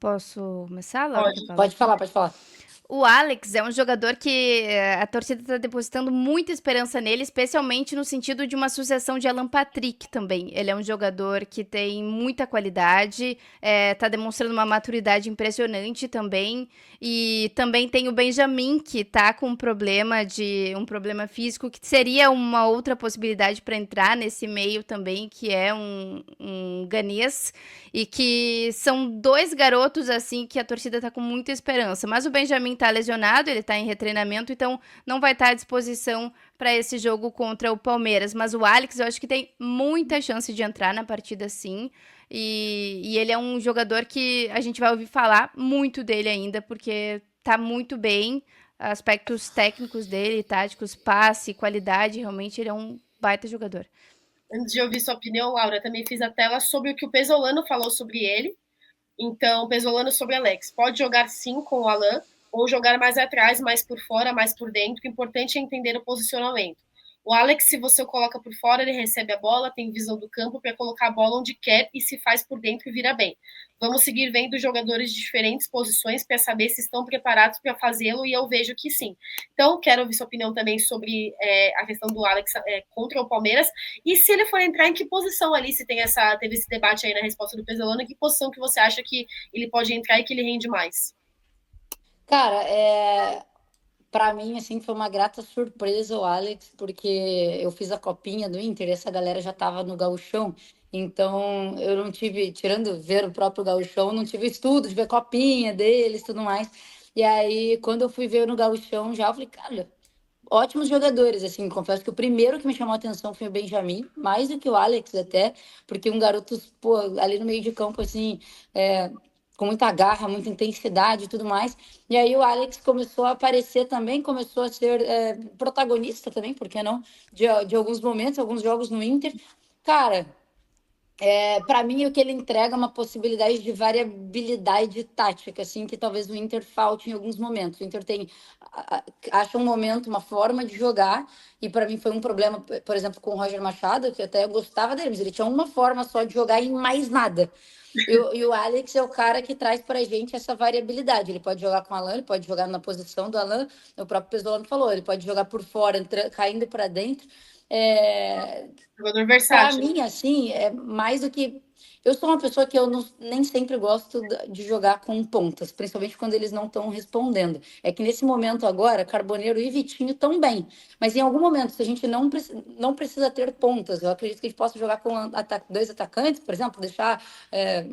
Posso começar, Laura? Pode falar, pode falar. O Alex é um jogador que a torcida está depositando muita esperança nele, especialmente no sentido de uma sucessão de Alan Patrick também. Ele é um jogador que tem muita qualidade, está demonstrando uma maturidade impressionante também. E também tem o Benjamin, que está com um problema físico, que seria uma outra possibilidade para entrar nesse meio também, que é um ganês. E que são dois garotos, assim, que a torcida está com muita esperança. Mas o Benjamin tá lesionado, ele tá em retreinamento, então não vai estar à disposição para esse jogo contra o Palmeiras. Mas o Alex, eu acho que tem muita chance de entrar na partida, sim. E ele é um jogador que a gente vai ouvir falar muito dele ainda, porque tá muito bem. aspectos técnicos dele, táticos, passe, qualidade, realmente ele é um baita jogador. Antes de ouvir sua opinião, Laura, também fiz a tela sobre o que o Pesolano falou sobre ele. Então, Pesolano sobre Alex. Pode jogar sim com o Alan, ou jogar mais atrás, mais por fora, mais por dentro. O importante é entender o posicionamento. O Alex, se você o coloca por fora, ele recebe a bola, tem visão do campo para colocar a bola onde quer e se faz por dentro e vira bem. Vamos seguir vendo jogadores de diferentes posições para saber se estão preparados para fazê-lo e eu vejo que sim. Então, quero ouvir sua opinião também sobre a questão do Alex contra o Palmeiras e se ele for entrar em que posição ali, se teve esse debate aí na resposta do Pesolano, em que posição que você acha que ele pode entrar e que ele rende mais? Cara, para mim, assim, foi uma grata surpresa o Alex, porque eu fiz a copinha do Inter e essa galera já tava no gauchão. Então, eu não tive, tirando ver o próprio gauchão, não tive estudo de ver copinha deles e tudo mais. E aí, quando eu fui ver no gauchão já, eu falei, cara, ótimos jogadores, assim, confesso que o primeiro que me chamou a atenção foi o Benjamin, mais do que o Alex até, porque um garoto, pô, ali no meio de campo, assim, com muita garra, muita intensidade e tudo mais. E aí o Alex começou a aparecer também, começou a ser protagonista também, por que não? De alguns momentos, alguns jogos no Inter. Cara, para mim, o que ele entrega é uma possibilidade de variabilidade tática, assim, que talvez o Inter falte em alguns momentos. O Inter tem, acha um momento, uma forma de jogar, e para mim foi um problema, por exemplo, com o Roger Machado, que eu até gostava dele, mas ele tinha uma forma só de jogar e mais nada. E o Alex é o cara que traz pra gente essa variabilidade. Ele pode jogar com o Alan, ele pode jogar na posição do Alan, o próprio Pesolano falou, ele pode jogar por fora, caindo para dentro. É, Jogador para versátil. mim, assim, é mais do que. Eu sou uma pessoa que eu nem sempre gosto de jogar com pontas, principalmente quando eles não estão respondendo. É que nesse momento agora, Carboneiro e Vitinho estão bem. Mas em algum momento, se a gente não precisa ter pontas, eu acredito que a gente possa jogar com dois atacantes, por exemplo, deixar,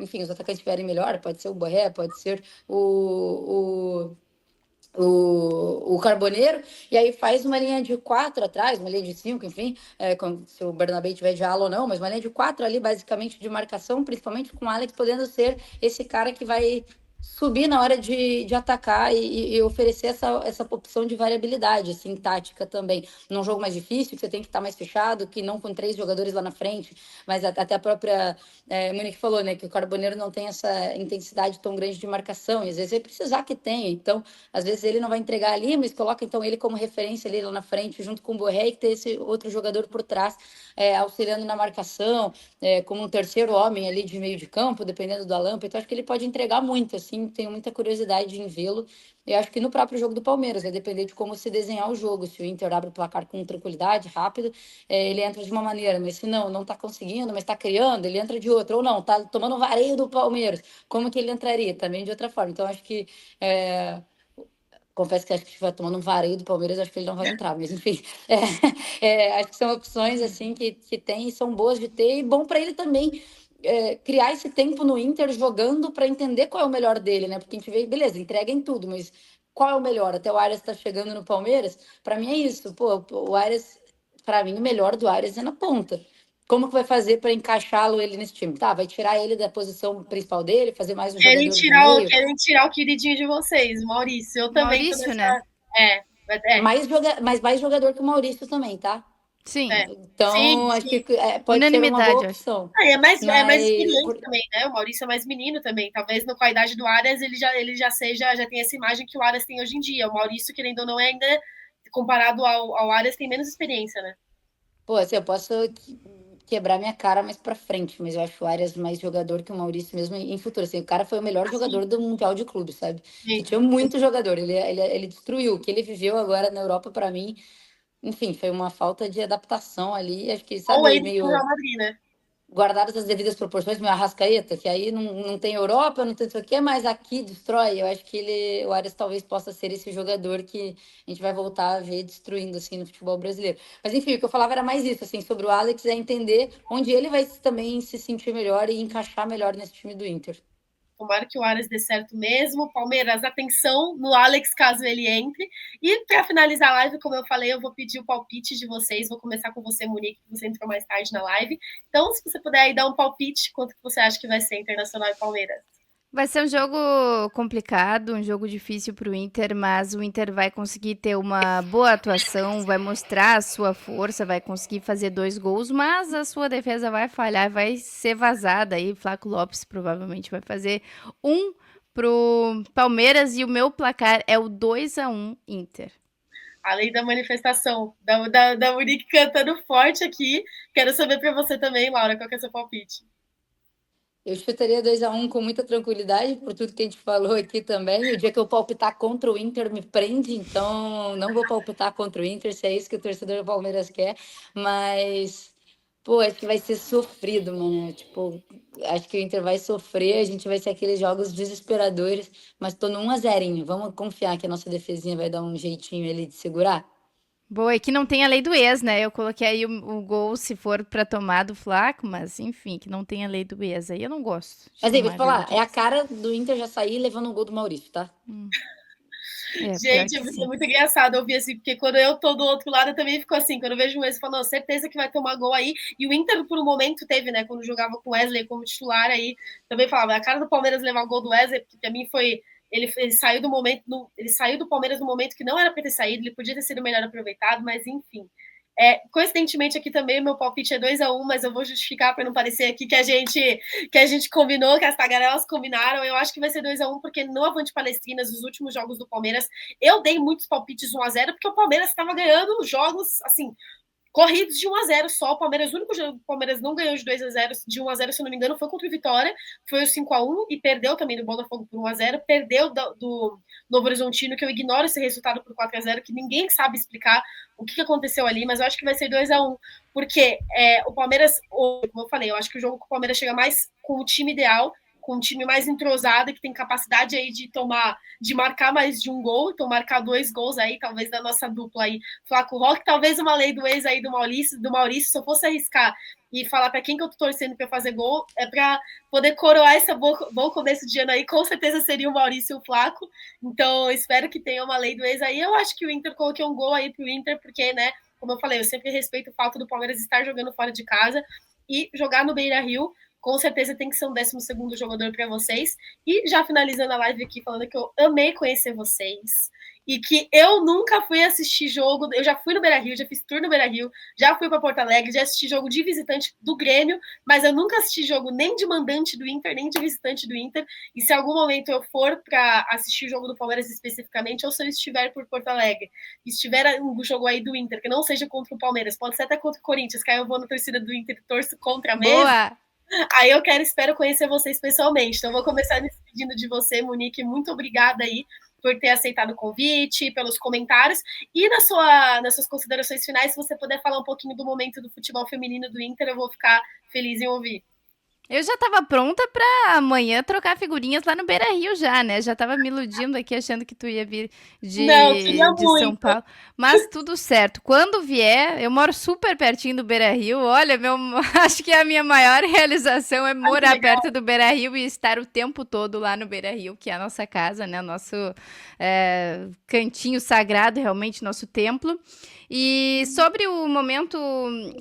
enfim, os atacantes estiverem melhor, pode ser o Borré, pode ser o Carboneiro, e aí faz uma linha de quatro atrás, uma linha de cinco, enfim, se o Bernabé tiver de ala ou não, mas uma linha de quatro ali, basicamente, de marcação, principalmente com o Alex podendo ser esse cara que vai subir na hora de atacar e oferecer essa opção de variabilidade, assim, tática também. Num jogo mais difícil, que você tem que estar mais fechado, que não com três jogadores lá na frente, mas até a própria Monique falou, né, que o Carboneiro não tem essa intensidade tão grande de marcação, e às vezes ele precisar que tenha, então às vezes ele não vai entregar ali, mas coloca então ele como referência ali lá na frente, junto com o Borré, e ter esse outro jogador por trás, auxiliando na marcação, como um terceiro homem ali de meio de campo, dependendo do Alan. Então acho que ele pode entregar muito, assim, tenho muita curiosidade em vê-lo. E acho que no próprio jogo do Palmeiras, vai depender de como se desenhar o jogo. Se o Inter abre o placar com tranquilidade, rápido, ele entra de uma maneira, mas se não está conseguindo, mas está criando, ele entra de outra. Ou não, está tomando o vareio do Palmeiras. Como que ele entraria? Também de outra forma. Então acho que confesso que acho que se estiver tomando um vareio do Palmeiras, acho que ele não vai entrar, mas enfim, acho que são opções assim que tem e são boas de ter, e bom para ele também criar esse tempo no Inter jogando para entender qual é o melhor dele, né? Porque a gente vê, beleza, entrega em tudo, mas qual é o melhor? Até o Arias está chegando no Palmeiras, para mim é isso, pô, o Arias, para mim, o melhor do Arias é na ponta. Como que vai fazer para encaixá-lo ele nesse time? Tá, vai tirar ele da posição principal dele, fazer mais um jogador de meio. Querem tirar o queridinho de vocês, Maurício. Eu também tô Maurício, né? nessa. É, é, Mas mais jogador que o Maurício também, tá? Sim, é. Sim, Então, acho sim. que pode ser uma boa unanimidade, eu acho. opção. É mais Mas, experiente também, né? O Maurício é mais menino também. Talvez com a idade do Arias já tem essa imagem que o Arias tem hoje em dia. O Maurício, querendo ou não, ainda, comparado ao Arias, tem menos experiência, né? pô, assim, eu posso quebrar minha cara mais pra frente, mas eu acho o Arias mais jogador que o Maurício mesmo em futuro. Assim, o cara foi o melhor Assim, jogador do Mundial de Clubes, sabe? Que sim. tinha muito jogador. Ele destruiu. O que ele viveu agora na Europa, pra mim, enfim, foi uma falta de adaptação ali. Acho que, Ou sabe, ele pro Real meio Madrid, né? guardadas as devidas proporções, meu Arrascaeta, que aí não tem Europa, não tem isso aqui, mas aqui destrói. Eu acho que o Arias talvez possa ser esse jogador que a gente vai voltar a ver destruindo assim no futebol brasileiro. Mas enfim, o que eu falava era mais isso, assim, sobre o Alex, é entender onde ele vai também se sentir melhor e encaixar melhor nesse time do Inter. Tomara que o Arias dê certo mesmo. Palmeiras, atenção no Alex caso ele entre. E para finalizar a live, como eu falei, eu vou pedir o palpite de vocês. Vou começar com você, Monique, que você entrou mais tarde na live. Então, se você puder aí dar um palpite, quanto que você acha que vai ser Internacional e Palmeiras? Vai ser um jogo complicado, um jogo difícil para o Inter, mas o Inter vai conseguir ter uma boa atuação, vai mostrar a sua força, vai conseguir fazer 2 gols, mas a sua defesa vai falhar, vai ser vazada aí. Flaco Lopes provavelmente vai fazer um pro Palmeiras e o meu placar é o 2-1 Inter. Além da manifestação da Monique cantando forte aqui, quero saber para você também, Laura, qual que é o seu palpite? Eu chutaria 2-1 com muita tranquilidade, por tudo que a gente falou aqui também. O dia que eu palpitar contra o Inter me prende, então não vou palpitar contra o Inter, se é isso que o torcedor do Palmeiras quer. Mas, pô, acho que vai ser sofrido, mano. Tipo, acho que o Inter vai sofrer, a gente vai ser aqueles jogos desesperadores, mas tô no 1-0. Vamos confiar que a nossa defesinha vai dar um jeitinho ali de segurar? Boa, e que não tem a lei do ex, né? Eu coloquei aí o gol se for para tomar do Flaco, mas enfim, que não tem a lei do ex. Aí eu não gosto de Mas aí, vou te tomar a lei falar, do é a ex. cara do Inter já sair levando um gol do Maurício, tá? É, pior Gente, que é sim. muito engraçado ouvir assim, porque quando eu tô do outro lado, eu também fico assim, quando eu vejo um ex falando, certeza que vai tomar gol aí, e o Inter por um momento teve, né, quando jogava com o Wesley como titular aí, também falava, a cara do Palmeiras levar o gol do Wesley, porque pra mim foi, ele saiu do momento, ele saiu do Palmeiras no momento que não era pra ter saído, ele podia ter sido melhor aproveitado, mas enfim. Coincidentemente aqui também o meu palpite é 2-1, mas eu vou justificar para não parecer aqui que a gente combinou, que as tagarelas combinaram. Eu acho que vai ser 2-1 porque no Avante Palestrinas, nos últimos jogos do Palmeiras, eu dei muitos palpites 1-0 porque o Palmeiras estava ganhando jogos assim corridos de 1-0 só. O Palmeiras, o único jogo que o Palmeiras não ganhou de 2-0, de 1-0, se eu não me engano, foi contra o Vitória, foi o 5-1 e perdeu também do Botafogo por 1-0, perdeu do Novo Horizontino, que eu ignoro esse resultado por 4-0, que ninguém sabe explicar o que aconteceu ali, mas eu acho que vai ser 2-1, porque o Palmeiras, como eu falei, eu acho que o jogo com o Palmeiras chega mais com o time ideal, com um time mais entrosado, que tem capacidade aí de marcar mais de um gol, então marcar 2 gols aí, talvez da nossa dupla aí, Flaco Roque, talvez uma lei do ex aí do Maurício, se eu fosse arriscar e falar para quem que eu tô torcendo para fazer gol, é para poder coroar esse bom começo de ano aí, com certeza seria o Maurício e o Flaco, então espero que tenha uma lei do ex aí. Eu acho que o Inter coloquei um gol aí pro Inter, porque, né, como eu falei, eu sempre respeito o fato do Palmeiras estar jogando fora de casa e jogar no Beira-Rio, com certeza tem que ser um 12º jogador para vocês. E já finalizando a live aqui, falando que eu amei conhecer vocês. E que eu nunca fui assistir jogo. Eu já fui no Beira-Rio, já fiz tour no Beira-Rio, já fui para Porto Alegre, já assisti jogo de visitante do Grêmio, mas eu nunca assisti jogo nem de mandante do Inter, nem de visitante do Inter. E se algum momento eu for para assistir o jogo do Palmeiras especificamente, ou se eu estiver por Porto Alegre, estiver um jogo aí do Inter, que não seja contra o Palmeiras, pode ser até contra o Corinthians, que aí eu vou na torcida do Inter e torço contra mesmo. Boa! Aí eu espero conhecer vocês pessoalmente. Então, vou começar me despedindo de você, Monique. Muito obrigada aí por ter aceitado o convite, pelos comentários. E nas suas considerações finais, se você puder falar um pouquinho do momento do futebol feminino do Inter, eu vou ficar feliz em ouvir. Eu já tava pronta pra amanhã trocar figurinhas lá no Beira-Rio já, né? Já tava me iludindo aqui, achando que tu ia vir Não, queria de São muito. Paulo. Mas tudo certo. Quando vier, eu moro super pertinho do Beira-Rio. Olha, acho que a minha maior realização é Ai, que morar legal. perto do Beira-Rio e estar o tempo todo lá no Beira-Rio, que é a nossa casa, né? O nosso cantinho sagrado, realmente, nosso templo. E sobre o momento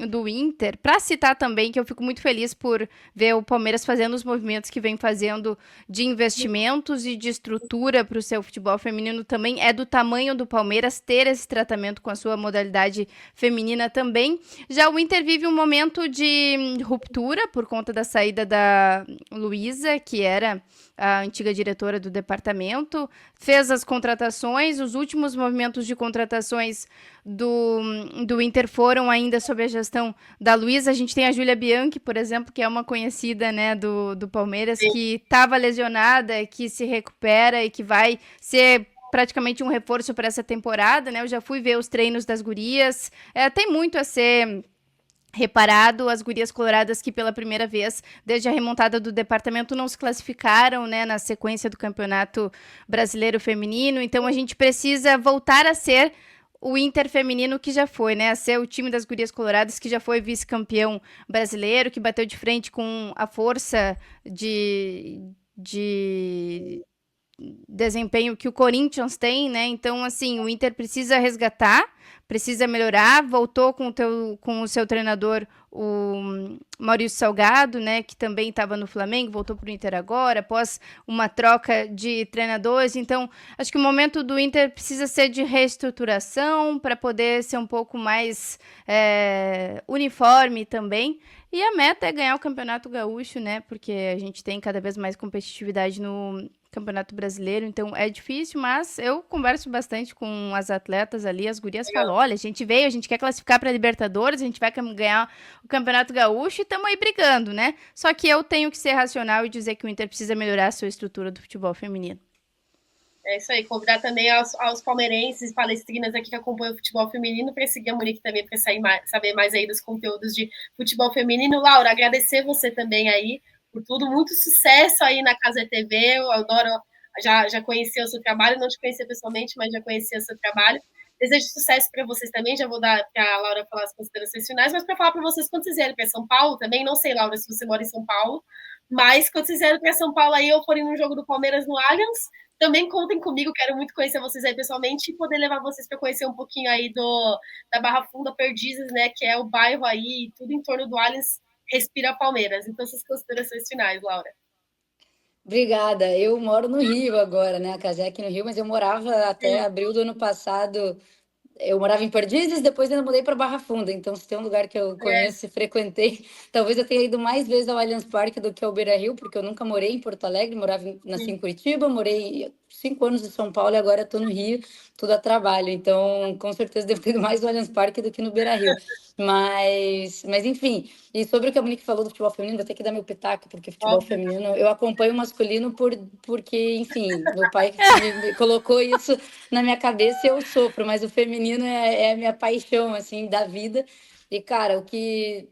do Inter, para citar também que eu fico muito feliz por ver o Palmeiras fazendo os movimentos que vem fazendo de investimentos e de estrutura para o seu futebol feminino também, é do tamanho do Palmeiras ter esse tratamento com a sua modalidade feminina também. Já o Inter vive um momento de ruptura por conta da saída da Luísa, que era a antiga diretora do departamento, fez as contratações, os últimos movimentos de contratações do Inter foram ainda sob a gestão da Luísa. A gente tem a Júlia Bianchi, por exemplo, que é uma conhecida, né, do Palmeiras, que estava lesionada, que se recupera e que vai ser praticamente um reforço para essa temporada, né? Eu já fui ver os treinos das gurias. Tem muito a ser reparado, as gurias coloradas que pela primeira vez, desde a remontada do departamento, não se classificaram, né, na sequência do Campeonato Brasileiro Feminino. Então a gente precisa voltar a ser o Inter feminino que já foi, né? A ser o time das gurias coloradas que já foi vice-campeão brasileiro, que bateu de frente com a força de desempenho que o Corinthians tem, né? Então, assim, o Inter precisa resgatar, precisa melhorar. Voltou com o seu treinador, o Maurício Salgado, né, que também estava no Flamengo, voltou para o Inter agora, após uma troca de treinadores. Então, acho que o momento do Inter precisa ser de reestruturação para poder ser um pouco mais uniforme também. E a meta é ganhar o Campeonato Gaúcho, né? Porque a gente tem cada vez mais competitividade no Campeonato Brasileiro, então é difícil, mas eu converso bastante com as atletas ali, as gurias falam, olha, a gente veio, a gente quer classificar para Libertadores, a gente vai ganhar o Campeonato Gaúcho e estamos aí brigando, né? Só que eu tenho que ser racional e dizer que o Inter precisa melhorar a sua estrutura do futebol feminino. É isso aí, convidar também aos palmeirenses, palestrinas aqui que acompanham o futebol feminino para seguir a Monique também, para saber mais aí dos conteúdos de futebol feminino. Laura, agradecer você também aí por tudo, muito sucesso aí na Casa TV, eu adoro, já conheci o seu trabalho, não te conhecia pessoalmente, mas já conhecia o seu trabalho. Desejo sucesso para vocês também, já vou dar para a Laura falar as considerações finais, mas para falar para vocês quando vocês vierem para São Paulo também, não sei, Laura, se você mora em São Paulo, mas quando vocês vierem para São Paulo aí, ou forem no jogo do Palmeiras no Allianz, também contem comigo, quero muito conhecer vocês aí pessoalmente e poder levar vocês para conhecer um pouquinho aí da Barra Funda Perdizes, né, que é o bairro aí, tudo em torno do Allianz respira Palmeiras. Então, essas considerações finais, Laura. Obrigada. Eu moro no Rio agora, né? A casa é aqui no Rio, mas eu morava até abril do ano passado. Eu morava em Perdizes, depois ainda mudei para Barra Funda. Então, se tem um lugar que eu conheço e frequentei, talvez eu tenha ido mais vezes ao Allianz Parque do que ao Beira-Rio, porque eu nunca morei em Porto Alegre, nasci em Curitiba, morei 5 anos em São Paulo e agora estou no Rio, tudo a trabalho. Então, com certeza devo ter ido mais no Allianz Parque do que no Beira-Rio. Mas, enfim, e sobre o que a Monique falou do futebol feminino, vou ter que dar meu pitaco, porque futebol feminino, eu acompanho o masculino porque, enfim, meu pai me colocou isso na minha cabeça e eu sofro, mas o feminino é a minha paixão, assim, da vida. E, cara, o que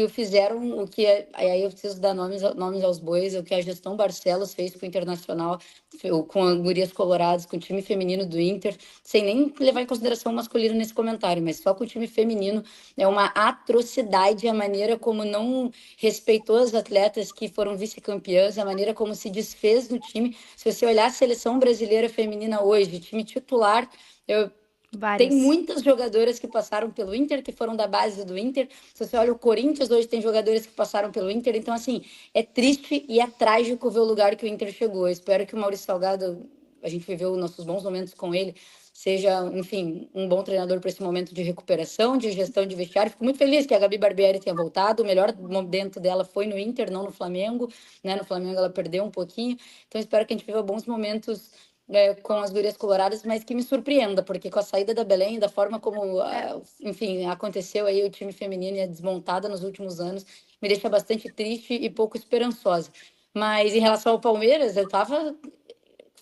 fizeram, aí eu preciso dar nomes aos bois, o que a gestão Barcelos fez com o Internacional, com a Gurias Coloradas, com o time feminino do Inter, sem nem levar em consideração o masculino nesse comentário, mas só com o time feminino, é uma atrocidade a maneira como não respeitou as atletas que foram vice-campeãs, a maneira como se desfez do time. Se você olhar a seleção brasileira feminina hoje, time titular, tem muitas jogadoras que passaram pelo Inter, que foram da base do Inter. Se você olha o Corinthians, hoje tem jogadores que passaram pelo Inter. Então, assim, é triste e é trágico ver o lugar que o Inter chegou. Eu espero que o Maurício Salgado, a gente viveu nossos bons momentos com ele, seja, enfim, um bom treinador para esse momento de recuperação, de gestão de vestiário. Fico muito feliz que a Gabi Barbieri tenha voltado. O melhor momento dela foi no Inter, não no Flamengo. Né? No Flamengo ela perdeu um pouquinho. Então, espero que a gente viva bons momentos com as gurias coloradas, mas que me surpreenda, porque com a saída da Belém, da forma como, enfim, aconteceu aí o time feminino e a desmontada nos últimos anos, me deixa bastante triste e pouco esperançosa. Mas em relação ao Palmeiras, eu estava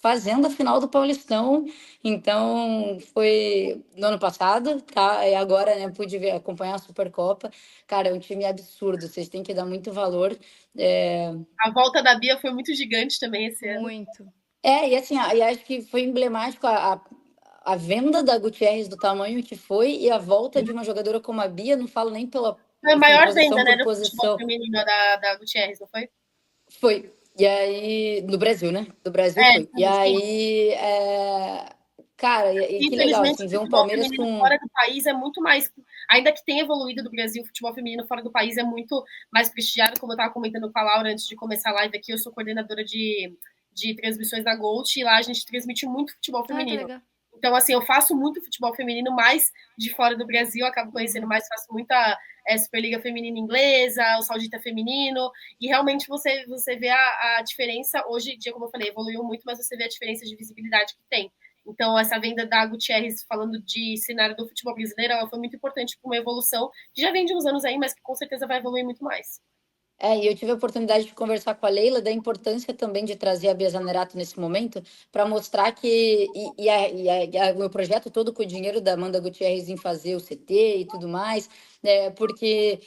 fazendo a final do Paulistão, então foi no ano passado, tá? E agora, né, pude acompanhar a Supercopa. Cara, é um time absurdo, vocês têm que dar muito valor. A volta da Bia foi muito gigante também esse ano. Muito. E assim, e acho que foi emblemático a venda da Gutierrez do tamanho que foi e a volta de uma jogadora como a Bia, não falo nem pela Foi a enfim, maior posição venda, né, por do futebol posição. feminino da Gutierrez, não foi? Foi. E aí, do Brasil, né? Do Brasil foi. E Sim. aí, cara, e que legal, Infelizmente, assim, o ver um futebol Palmeiras feminino com. fora do país é muito mais. Ainda que tenha evoluído do Brasil, o futebol feminino fora do país é muito mais prestigiado, como eu estava comentando com a Laura antes de começar a live aqui. Eu sou coordenadora de transmissões da Gold e lá a gente transmite muito futebol feminino. Então, assim, eu faço muito futebol feminino, mais de fora do Brasil, eu acabo conhecendo mais, faço muita Superliga Feminina Inglesa, o Saudita Feminino, e realmente você vê a diferença. Hoje em dia, como eu falei, evoluiu muito, mas você vê a diferença de visibilidade que tem. Então, essa venda da Gutierrez, falando de cenário do futebol brasileiro, ela foi muito importante para uma evolução que já vem de uns anos aí, mas que com certeza vai evoluir muito mais. E eu tive a oportunidade de conversar com a Leila da importância também de trazer a Bia Zanerato nesse momento para mostrar que o meu projeto todo com o dinheiro da Amanda Gutierrez em fazer o CT e tudo mais, porque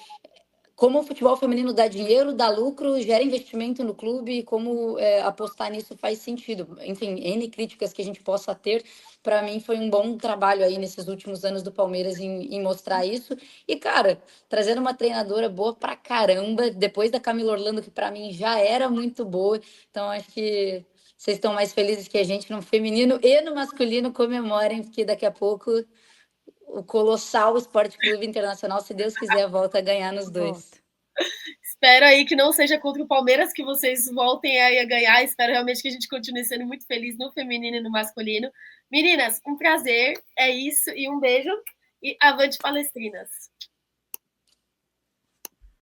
como o futebol feminino dá dinheiro, dá lucro, gera investimento no clube, e como apostar nisso faz sentido. Enfim, N críticas que a gente possa ter, para mim foi um bom trabalho aí nesses últimos anos do Palmeiras em mostrar isso. E, cara, trazendo uma treinadora boa pra caramba, depois da Camila Orlando, que para mim já era muito boa. Então, acho que vocês estão mais felizes que a gente no feminino e no masculino. Comemorem, porque daqui a pouco o colossal Esporte Clube Internacional, se Deus quiser, volta a ganhar nos dois. Volta. Espero aí que não seja contra o Palmeiras que vocês voltem aí a ganhar. Espero realmente que a gente continue sendo muito feliz no feminino e no masculino. Meninas, um prazer. É isso. E um beijo. E avante, Palestrinas.